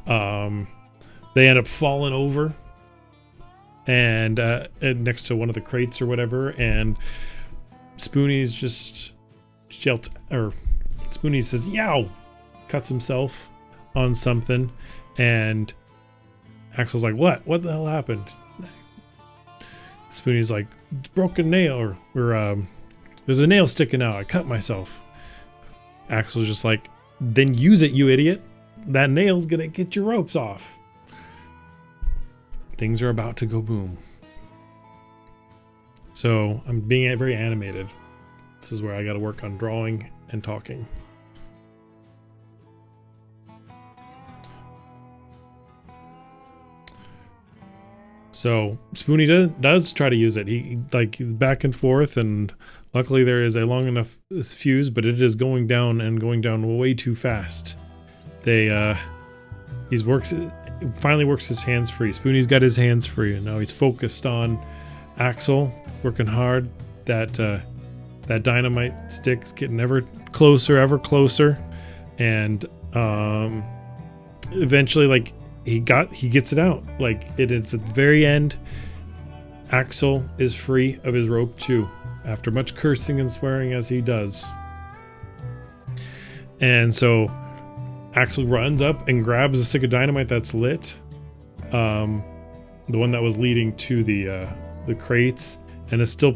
They end up falling over and next to one of the crates or whatever, and Spoonie's just yells, or Spoonie says yow, cuts himself on something, and Axel's like, what the hell happened? Spoonie's like, broken nail, or there's a nail sticking out, I cut myself. Axel's just like, then use it, you idiot. That nail's gonna get your ropes off. Things are about to go boom. So I'm being very animated. This is where I got to work on drawing and talking. So Spoonie does try to use it. He like back and forth, and luckily there is a long enough fuse, but it is going down and going down way too fast. Finally works his hands free. Spoonie's got his hands free, and now he's focused on Axel, working hard. That dynamite stick's getting ever closer, and eventually, like he gets it out. Like it's at the very end. Axel is free of his rope too, after much cursing and swearing as he does. And so Axel runs up and grabs a stick of dynamite that's lit, the one that was leading to the crates, and it's still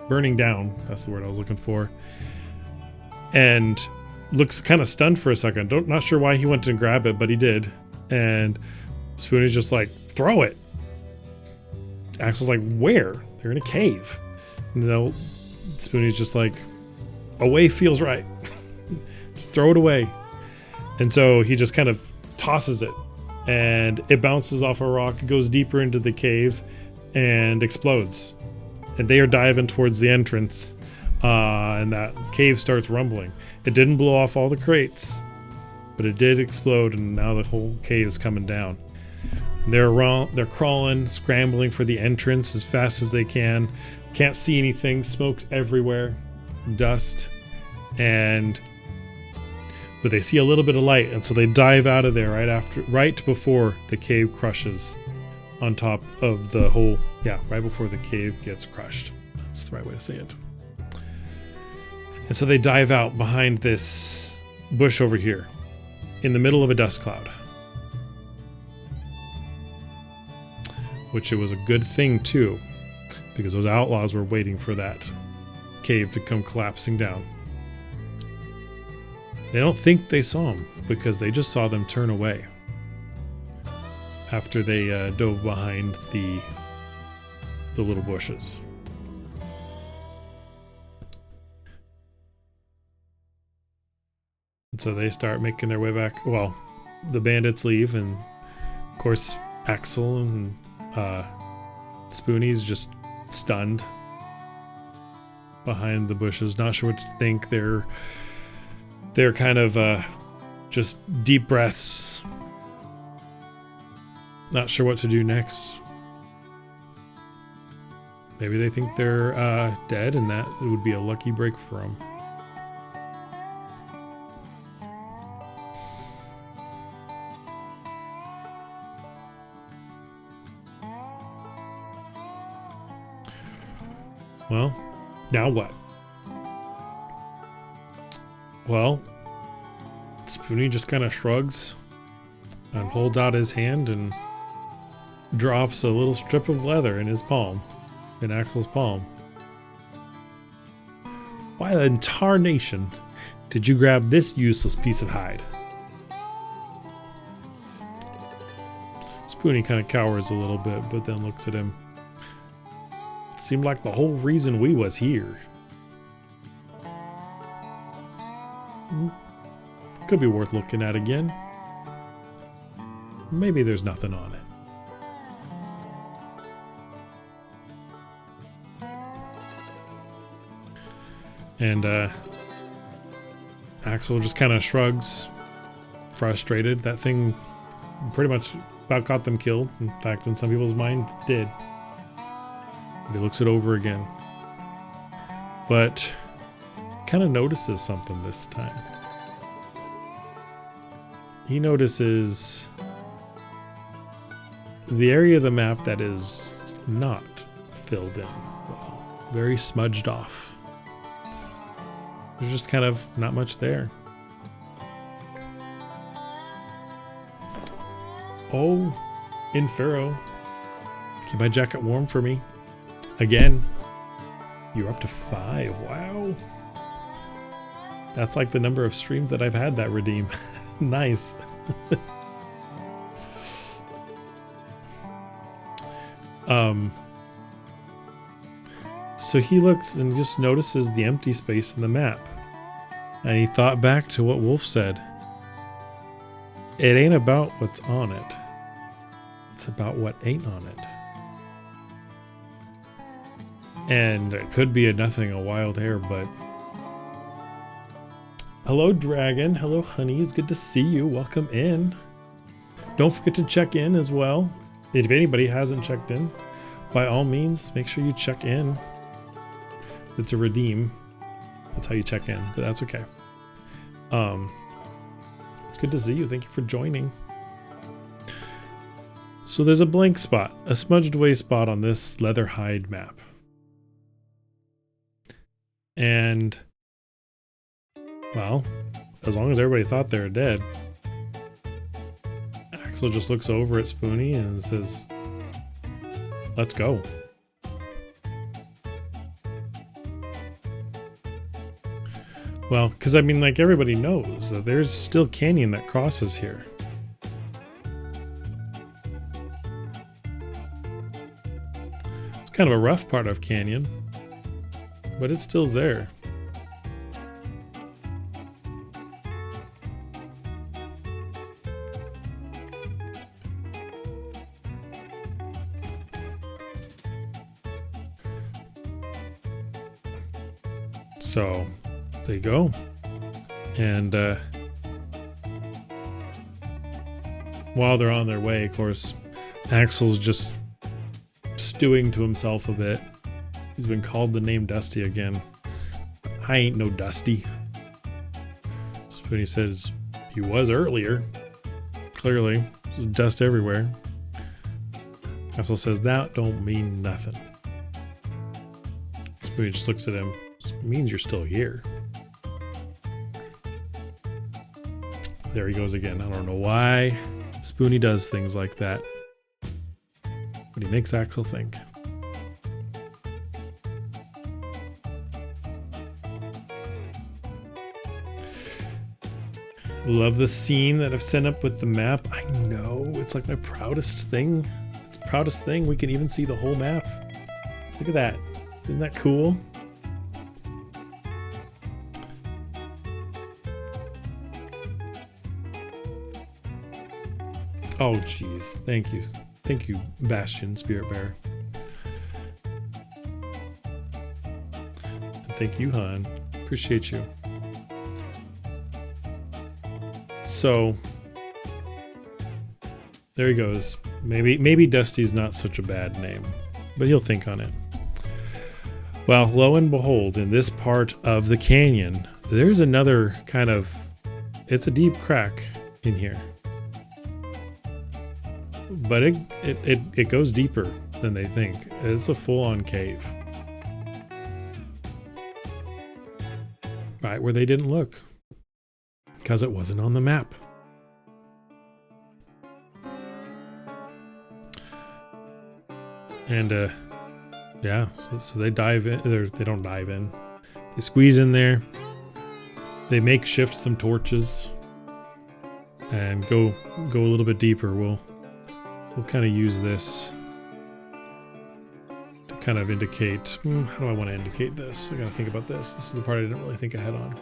burning down. That's the word I was looking for. And looks kind of stunned for a second. Not sure why he went to grab it, but he did. And Spoonie's just like, throw it. Axel's like, where? They're in a cave. No, Spoonie's just like, away feels right. Just throw it away. And so he just kind of tosses it, and it bounces off a rock, goes deeper into the cave, and explodes. And they are diving towards the entrance, and that cave starts rumbling. It didn't blow off all the crates, but it did explode, and now the whole cave is coming down. They're crawling, scrambling for the entrance as fast as they can. Can't see anything. Smoke's everywhere, dust, but they see a little bit of light, and so they dive out of there right before the cave crushes on top of the whole. Yeah, right before the cave gets crushed. That's the right way to say it. And so they dive out behind this bush over here, in the middle of a dust cloud. Which it was a good thing too, because those outlaws were waiting for that cave to come collapsing down. They don't think they saw him, because they just saw them turn away after they dove behind the little bushes. And so they start making their way back. Well, the bandits leave, and of course Axel and Spoonie's just stunned behind the bushes, not sure what to think. They're kind of just deep breaths, not sure what to do next. Maybe they think they're dead, and that it would be a lucky break for them. Well, now what? Well, Spoonie just kind of shrugs and holds out his hand and drops a little strip of leather in his palm, in Axel's palm. Why the tarnation did you grab this useless piece of hide? Spoonie kind of cowers a little bit, but then looks at him. It seemed like the whole reason we was here. Could be worth looking at again. Maybe there's nothing on it. And Axel just kind of shrugs, frustrated. That thing pretty much about got them killed. In fact, in some people's minds, did. But he looks it over again. But kind of notices something this time. He notices the area of the map that is not filled in well, very smudged off. There's just kind of not much there. Oh, Infero, keep my jacket warm for me. Again, you're up to 5. Wow. That's like the number of streams that I've had that redeem. Nice. So he looks and just notices the empty space in the map. And he thought back to what Wolf said. It ain't about what's on it. It's about what ain't on it. And it could be a nothing, a wild hair, but... Hello, Dragon. Hello, honey. It's good to see you. Welcome in. Don't forget to check in as well. If anybody hasn't checked in, by all means, make sure you check in. It's a redeem. That's how you check in, but that's okay. It's good to see you. Thank you for joining. So there's a blank spot, a smudged away spot on this leather hide map. And, well, as long as everybody thought they were dead, Axel just looks over at Spoonie and says, let's go. Well, because I mean, like, everybody knows that there's still canyon that crosses here. It's kind of a rough part of canyon, but it's still there. So there you go. And while they're on their way, of course, Axel's just stewing to himself a bit. He's been called the name Dusty again. I ain't no Dusty. Spoonie says, he was earlier. Clearly, there's dust everywhere. Axel says, that don't mean nothing. Spoonie just looks at him. It means you're still here. There he goes again. I don't know why Spoonie does things like that, but he makes Axel think. Love the scene that I've sent up with the map. I know, it's like my proudest thing. It's the proudest thing. We can even see the whole map. Look at that. Isn't that cool? Oh, jeez. Thank you. Thank you, Bastion, Spirit Bear. And thank you, Han. Appreciate you. So, there he goes. Maybe Dusty's not such a bad name, but he'll think on it. Well, lo and behold, in this part of the canyon, there's another kind of... It's a deep crack in here. But it goes deeper than they think. It's a full-on cave. Right where they didn't look. Because it wasn't on the map. And, yeah, so they dive in. They don't dive in. They squeeze in there. They makeshift some torches. And go a little bit deeper. We'll kind of use this to kind of indicate, how do I want to indicate this? I gotta think about this. This is the part I didn't really think ahead on.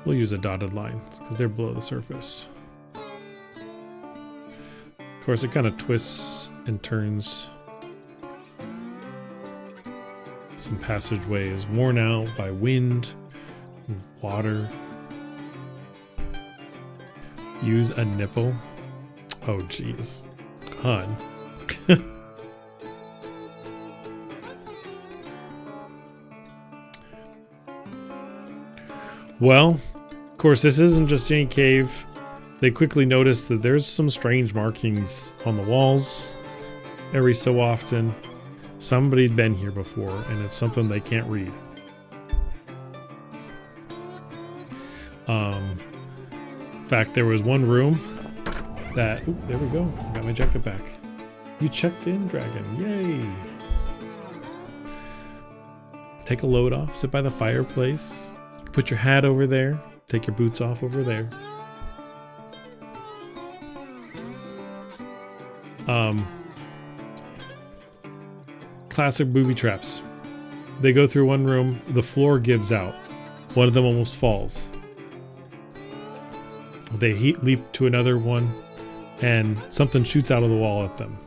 We'll use a dotted line because they're below the surface. Of course, it kind of twists and turns. Some passageway is worn out by wind and water. Use a nipple. Oh, jeez. Hun. Well, of course, this isn't just any cave. They quickly notice that there's some strange markings on the walls every so often. Somebody'd been here before, and it's something they can't read. In fact, there was one room that... Ooh, there we go. I got my jacket back. You checked in, dragon. Yay! Take a load off. Sit by the fireplace. Put your hat over there. Take your boots off over there. Classic booby traps. They go through one room. The floor gives out. One of them almost falls. They leap to another one, and something shoots out of the wall at them.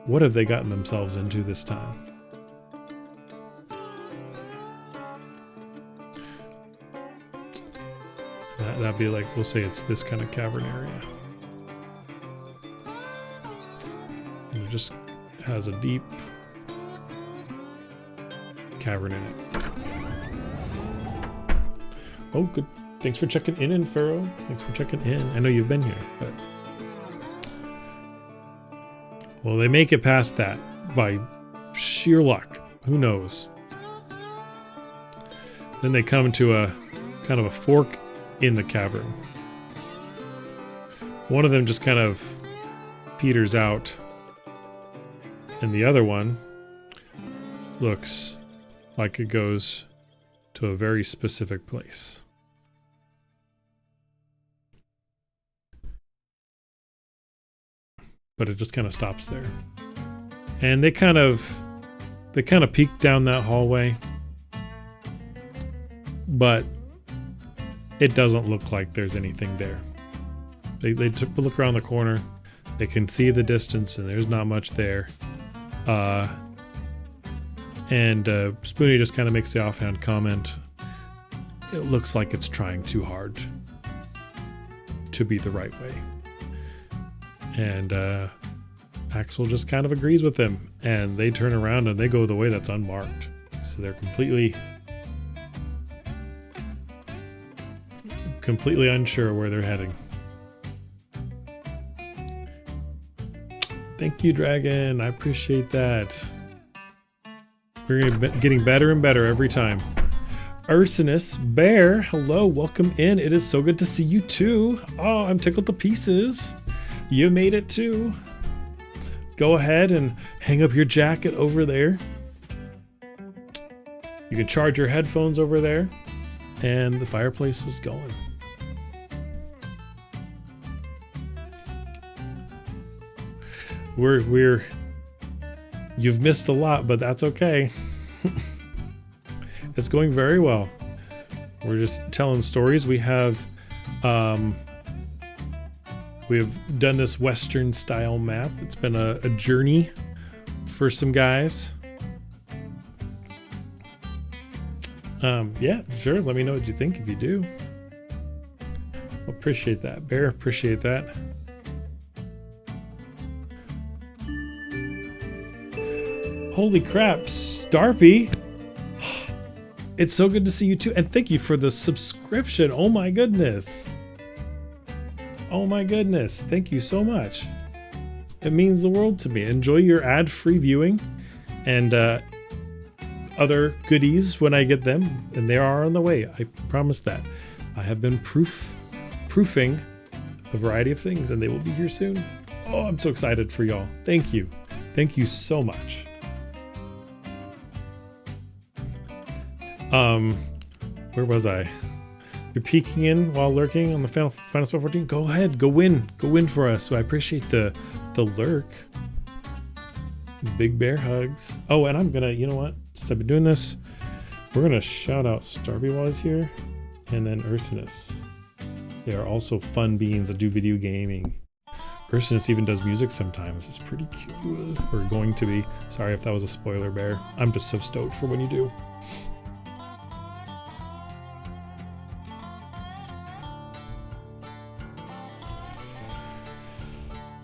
What have they gotten themselves into this time? That'd be like, we'll say it's this kind of cavern area. And it just has a deep cavern in it. Oh, good. Thanks for checking in, Pharaoh. Thanks for checking in. I know you've been here, but... Well, they make it past that by sheer luck. Who knows? Then they come to a kind of a fork in the cavern. One of them just kind of peters out, and the other one looks like it goes to a very specific place. But it just kind of stops there. And they kind of peek down that hallway, but it doesn't look like there's anything there. They look around the corner. They can see the distance, and there's not much there. And Spoonie just kind of makes the offhand comment. It looks like it's trying too hard to be the right way. And Axel just kind of agrees with them, and they turn around and they go the way that's unmarked. So they're completely unsure where they're heading. Thank you, Dragon. I appreciate that. We're getting better and better every time. Ursinus Bear, hello, welcome in. It is so good to see you too. Oh, I'm tickled to pieces. You made it too. Go ahead and hang up your jacket over there. You can charge your headphones over there, and the fireplace is going. You've missed a lot, but that's okay. It's going very well. We're just telling stories. We have done this Western style map. It's been a journey for some guys. Yeah, sure. Let me know what you think if you do. Appreciate that, Bear. Appreciate that. Holy crap, Starpy. It's so good to see you too. And thank you for the subscription. Oh my goodness. Oh my goodness. Thank you so much. It means the world to me. Enjoy your ad-free viewing and other goodies when I get them. And they are on the way. I promise that. I have been proofing a variety of things, and they will be here soon. Oh, I'm so excited for y'all. Thank you. Thank you so much. Where was I? You're peeking in while lurking on the Final Fantasy 14. Go ahead, go win for us. So I appreciate the lurk. Big bear hugs. Oh, and I'm gonna, you know what? Since I've been doing this, we're gonna shout out Starby while he's here, and then Ursinus. They are also fun beings that do video gaming. Ursinus even does music sometimes. It's pretty cool. Or going to be. Sorry if that was a spoiler, Bear. I'm just so stoked for when you do.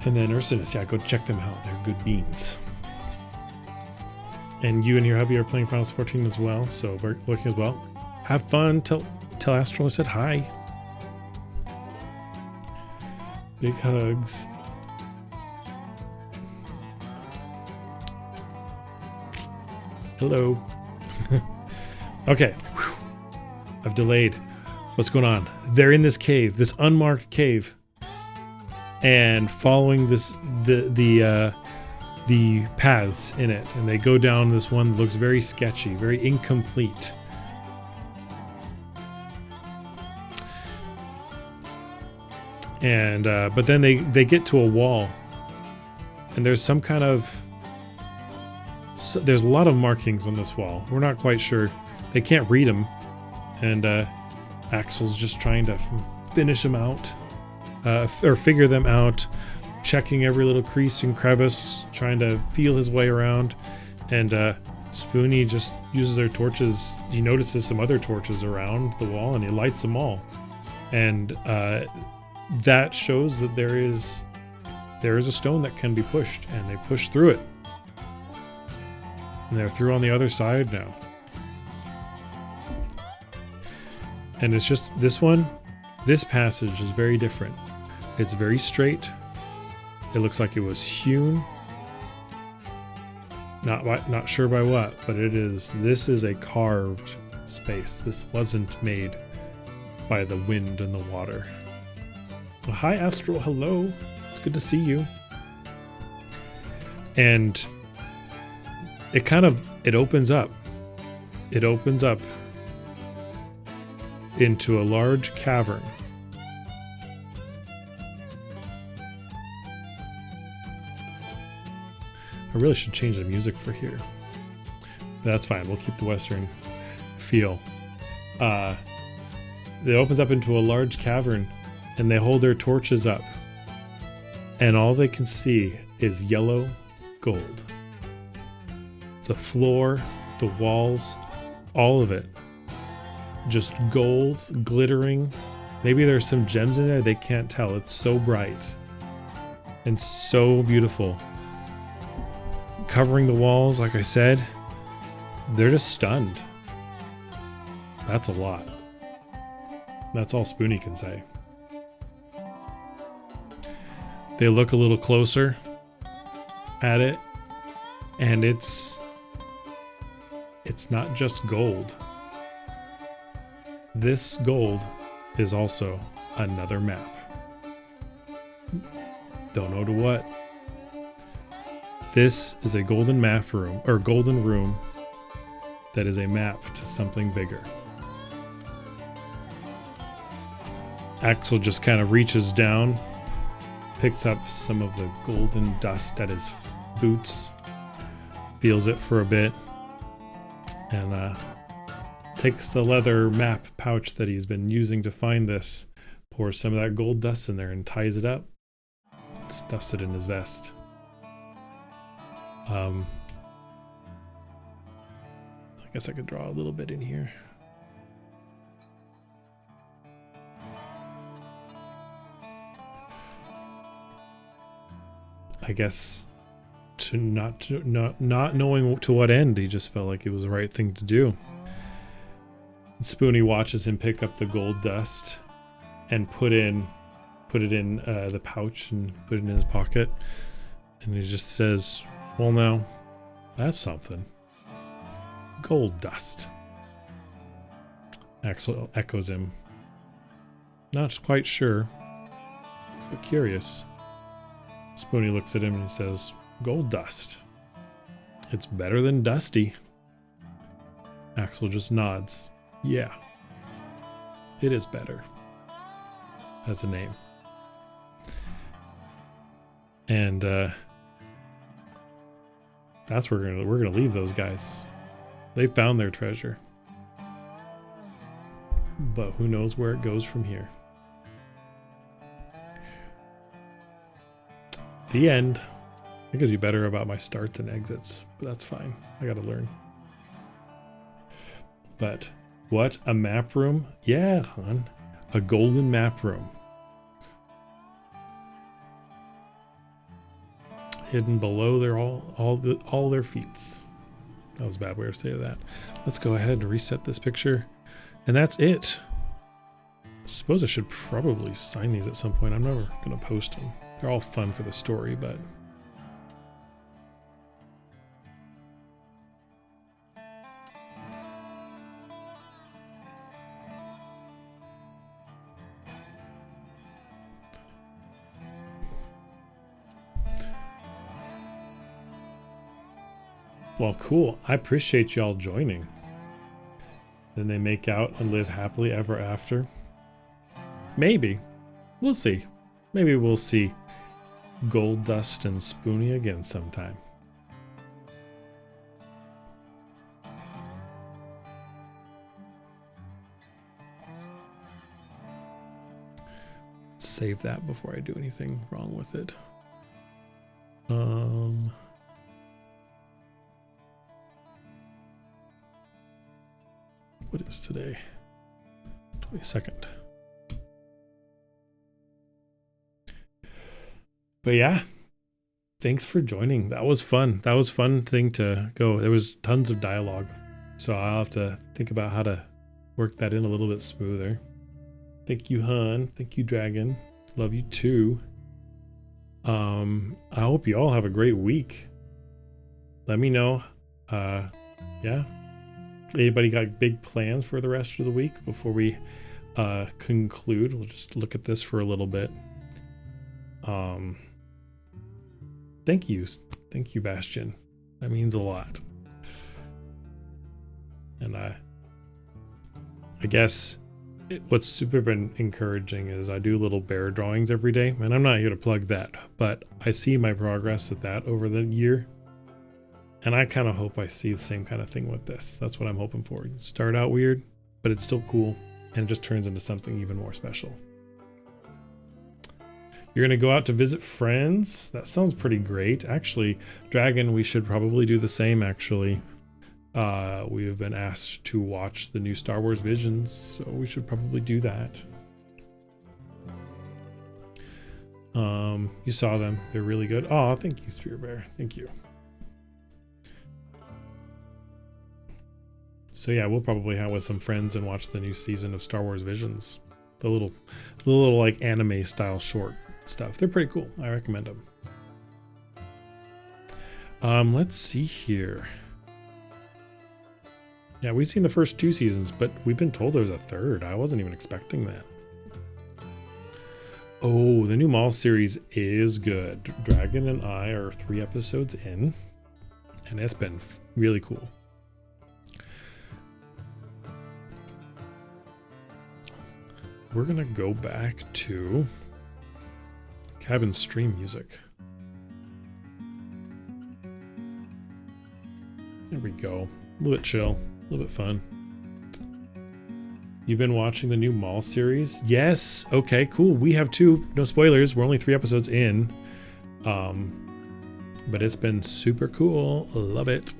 And then Ursinus, yeah, go check them out. They're good beans. And you and your hubby are playing Final 14 as well, so we're looking as well. Have fun. Tell Astral I said hi. Big hugs. Hello. Okay. Whew. I've delayed. What's going on? They're in this cave, this unmarked cave. And following the paths in it, and they go down this one that looks very sketchy, very incomplete. And but then they get to a wall, and there's some kind of there's a lot of markings on this wall. We're not quite sure. They can't read them, and Axel's just trying to finish them out. Or figure them out, checking every little crease and crevice, trying to feel his way around. And Spoony just uses their torches. He notices some other torches around the wall, and he lights them all. And that shows that there is a stone that can be pushed, and they push through it. And they're through on the other side now. And it's just this one. This passage is very different. It's very straight. It looks like it was hewn. Not sure by what, but it is. This is a carved space. This wasn't made by the wind and the water. Well, hi, Astral. Hello. It's good to see you. And it opens up. It opens up into a large cavern. I really should change the music for here. That's fine. We'll keep the Western feel. It opens up into a large cavern, and they hold their torches up. And all they can see is yellow gold. The floor, the walls, all of it. Just gold, glittering. Maybe there's some gems in there. They can't tell. It's so bright and so beautiful. Covering the walls, like I said, they're just stunned. That's a lot. That's all Spoony can say. They look a little closer at it, and it's not just gold. This gold is also another map. Don't know to what. This is a golden map room, or golden room, that is a map to something bigger. Axel just kind of reaches down, picks up some of the golden dust at his boots, feels it for a bit, and takes the leather map pouch that he's been using to find this, pours some of that gold dust in there and ties it up, stuffs it in his vest. I guess I could draw a little bit in here. I guess not knowing to what end, he just felt like it was the right thing to do. And Spoony watches him pick up the gold dust and put it in the pouch and put it in his pocket, and he just says, "Well, now, that's something. Gold dust." Axel echoes him. Not quite sure, but curious. Spoony looks at him and he says, "Gold dust. It's better than dusty." Axel just nods. Yeah, it is better. That's a name. And that's where we're gonna leave those guys. They found their treasure. but who knows where it goes from here. The end. I could do better about my starts and exits, but that's fine. I gotta learn. But what, a map room? Yeah, hon. A golden map room. Hidden below their all their feats. That was a bad way to say that. Let's go ahead and reset this picture. And that's it. I suppose I should probably sign these at some point. I'm never gonna post them. They're all fun for the story, but well, cool. I appreciate y'all joining. Then they make out and live happily ever after. Maybe. We'll see. Maybe we'll see Golddust and Spoonie again sometime. Save that before I do anything wrong with it. What is today? 22nd. But yeah, thanks for joining. That was fun. That was a fun thing to go. There was tons of dialogue, so I'll have to think about how to work that in a little bit smoother. Thank you, hun. Thank you, Dragon. Love you too. I hope you all have a great week. Let me know. Yeah. Anybody got big plans for the rest of the week before we conclude? We'll just look at this for a little bit. Thank you, Bastion. That means a lot. And I guess what's super been encouraging is I do little bear drawings every day, and I'm not here to plug that, but I see my progress at that over the year. And I kind of hope I see the same kind of thing with this. That's what I'm hoping for. You start out weird, but it's still cool, and it just turns into something even more special. You're going to go out to visit friends? That sounds pretty great. Actually, Dragon, we should probably do the same, actually. We have been asked to watch the new Star Wars Visions, so we should probably do that. You saw them. They're really good. Oh, thank you, Spear Bear. Thank you. So yeah, we'll probably hang with some friends and watch the new season of Star Wars Visions. The little like anime style short stuff. They're pretty cool. I recommend them. Let's see here. Yeah, we've seen the first 2 seasons, but we've been told there's a third. I wasn't even expecting that. Oh, the new Maul series is good. Dragon and I are 3 episodes in, and it's been really cool. We're gonna go back to cabin stream music. There we go. A little bit chill, a little bit fun. You've been watching the new Maul series? Yes. Okay, cool. We have 2. No spoilers. We're only 3 episodes in. But it's been super cool. Love it.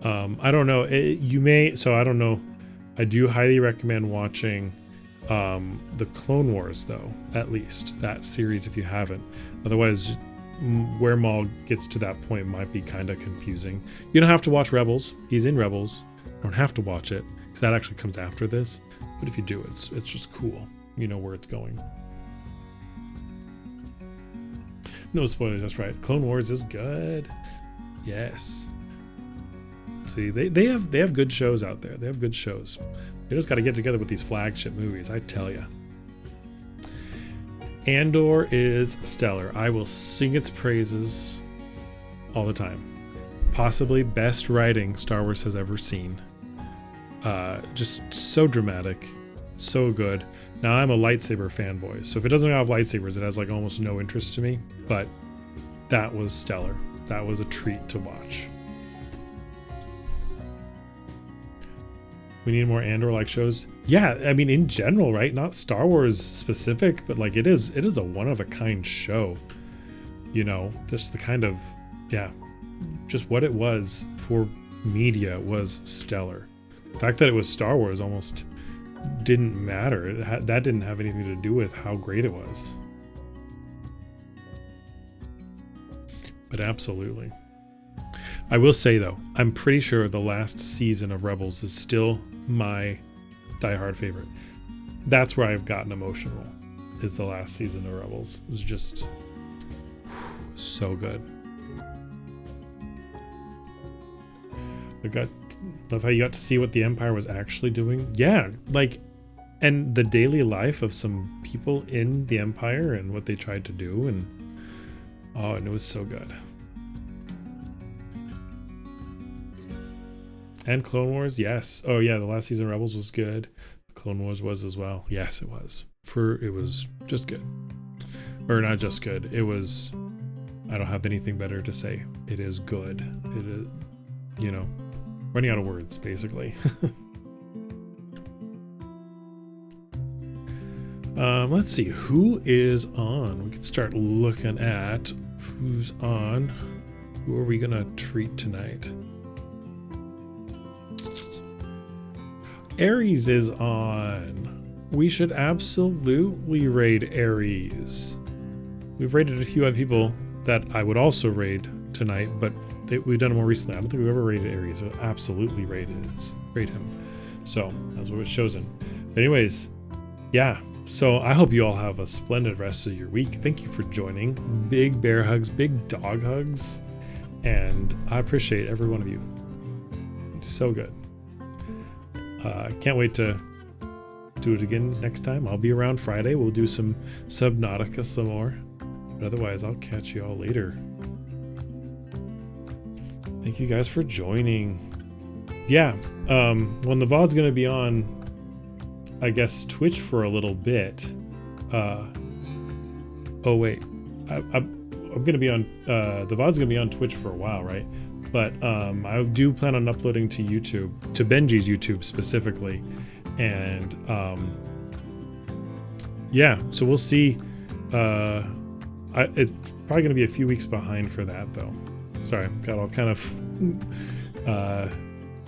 I don't know. I don't know. I do highly recommend watching the Clone Wars, though, at least. That series, if you haven't. Otherwise, where Maul gets to that point might be kind of confusing. You don't have to watch Rebels. He's in Rebels. You don't have to watch it, because that actually comes after this. But if you do, it's just cool. You know where it's going. No spoilers, that's right. Clone Wars is good. Yes. See, they have good shows out there. They have good shows. They just got to get together with these flagship movies, I tell you. Andor is stellar. I will sing its praises all the time. Possibly best writing Star Wars has ever seen. Just so dramatic, so good. Now I'm a lightsaber fanboy, so if it doesn't have lightsabers, it has like almost no interest to me. But that was stellar. That was a treat to watch. We need more Andor-like shows. Yeah, I mean, in general, right? Not Star Wars specific, but like it is a one-of-a-kind show. You know, just the kind of, yeah, just what it was for media was stellar. The fact that it was Star Wars almost didn't matter. That didn't have anything to do with how great it was. But absolutely. I will say though, I'm pretty sure the last season of Rebels is still my diehard favorite. That's where I've gotten emotional, is the last season of Rebels. It was just so good. Love how you got to see what the Empire was actually doing. Yeah, like, and the daily life of some people in the Empire and what they tried to do, and and it was so good. And Clone Wars, yes. Oh yeah, the last season of Rebels was good. Clone Wars was as well. Yes, it was. It was just good. Or not just good. It was, I don't have anything better to say. It is good. It is, you know, running out of words, basically. Let's see, who is on? We could start looking at who's on. Who are we gonna treat tonight? Aries is on. We should absolutely raid Aries. We've raided a few other people that I would also raid tonight, but we've done it more recently. I don't think we've ever raided Aries. So absolutely raid him. So that's what it's chosen. But anyways, yeah. So I hope you all have a splendid rest of your week. Thank you for joining. Big bear hugs, big dog hugs, and I appreciate every one of you. So good. Can't wait to do it again next time. I'll be around Friday. We'll do some Subnautica some more. But otherwise, I'll catch you all later. Thank you guys for joining. Yeah, when the VOD's going to be on, I guess, Twitch for a little bit. Oh, wait. I'm going to be on... the VOD's going to be on Twitch for a while, right? But I do plan on uploading to YouTube, to Benji's YouTube specifically. And yeah, so we'll see. It's probably going to be a few weeks behind for that, though. Sorry, got all kind of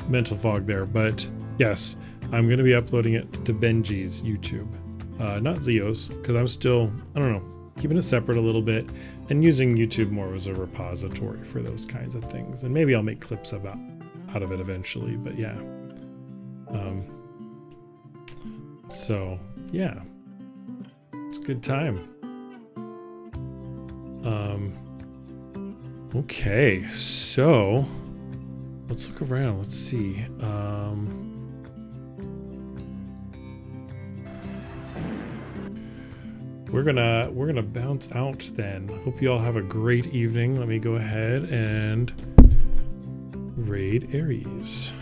mental fog there. But yes, I'm going to be uploading it to Benji's YouTube, not Zio's, because I'm still, I don't know, keeping it separate a little bit and using YouTube more as a repository for those kinds of things. And maybe I'll make clips out of it eventually, but yeah. So yeah, it's a good time. Okay, so let's look around. Let's see. We're gonna bounce out then. Hope you all have a great evening. Let me go ahead and raid Aries.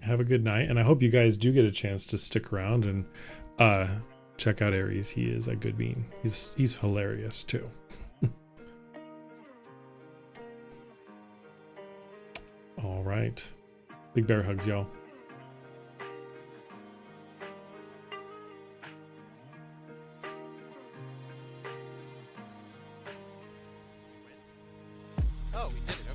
Have a good night, and I hope you guys do get a chance to stick around and check out Aries. He is a good bean. He's hilarious too. All right. Big bear hugs, y'all. Oh, we did it.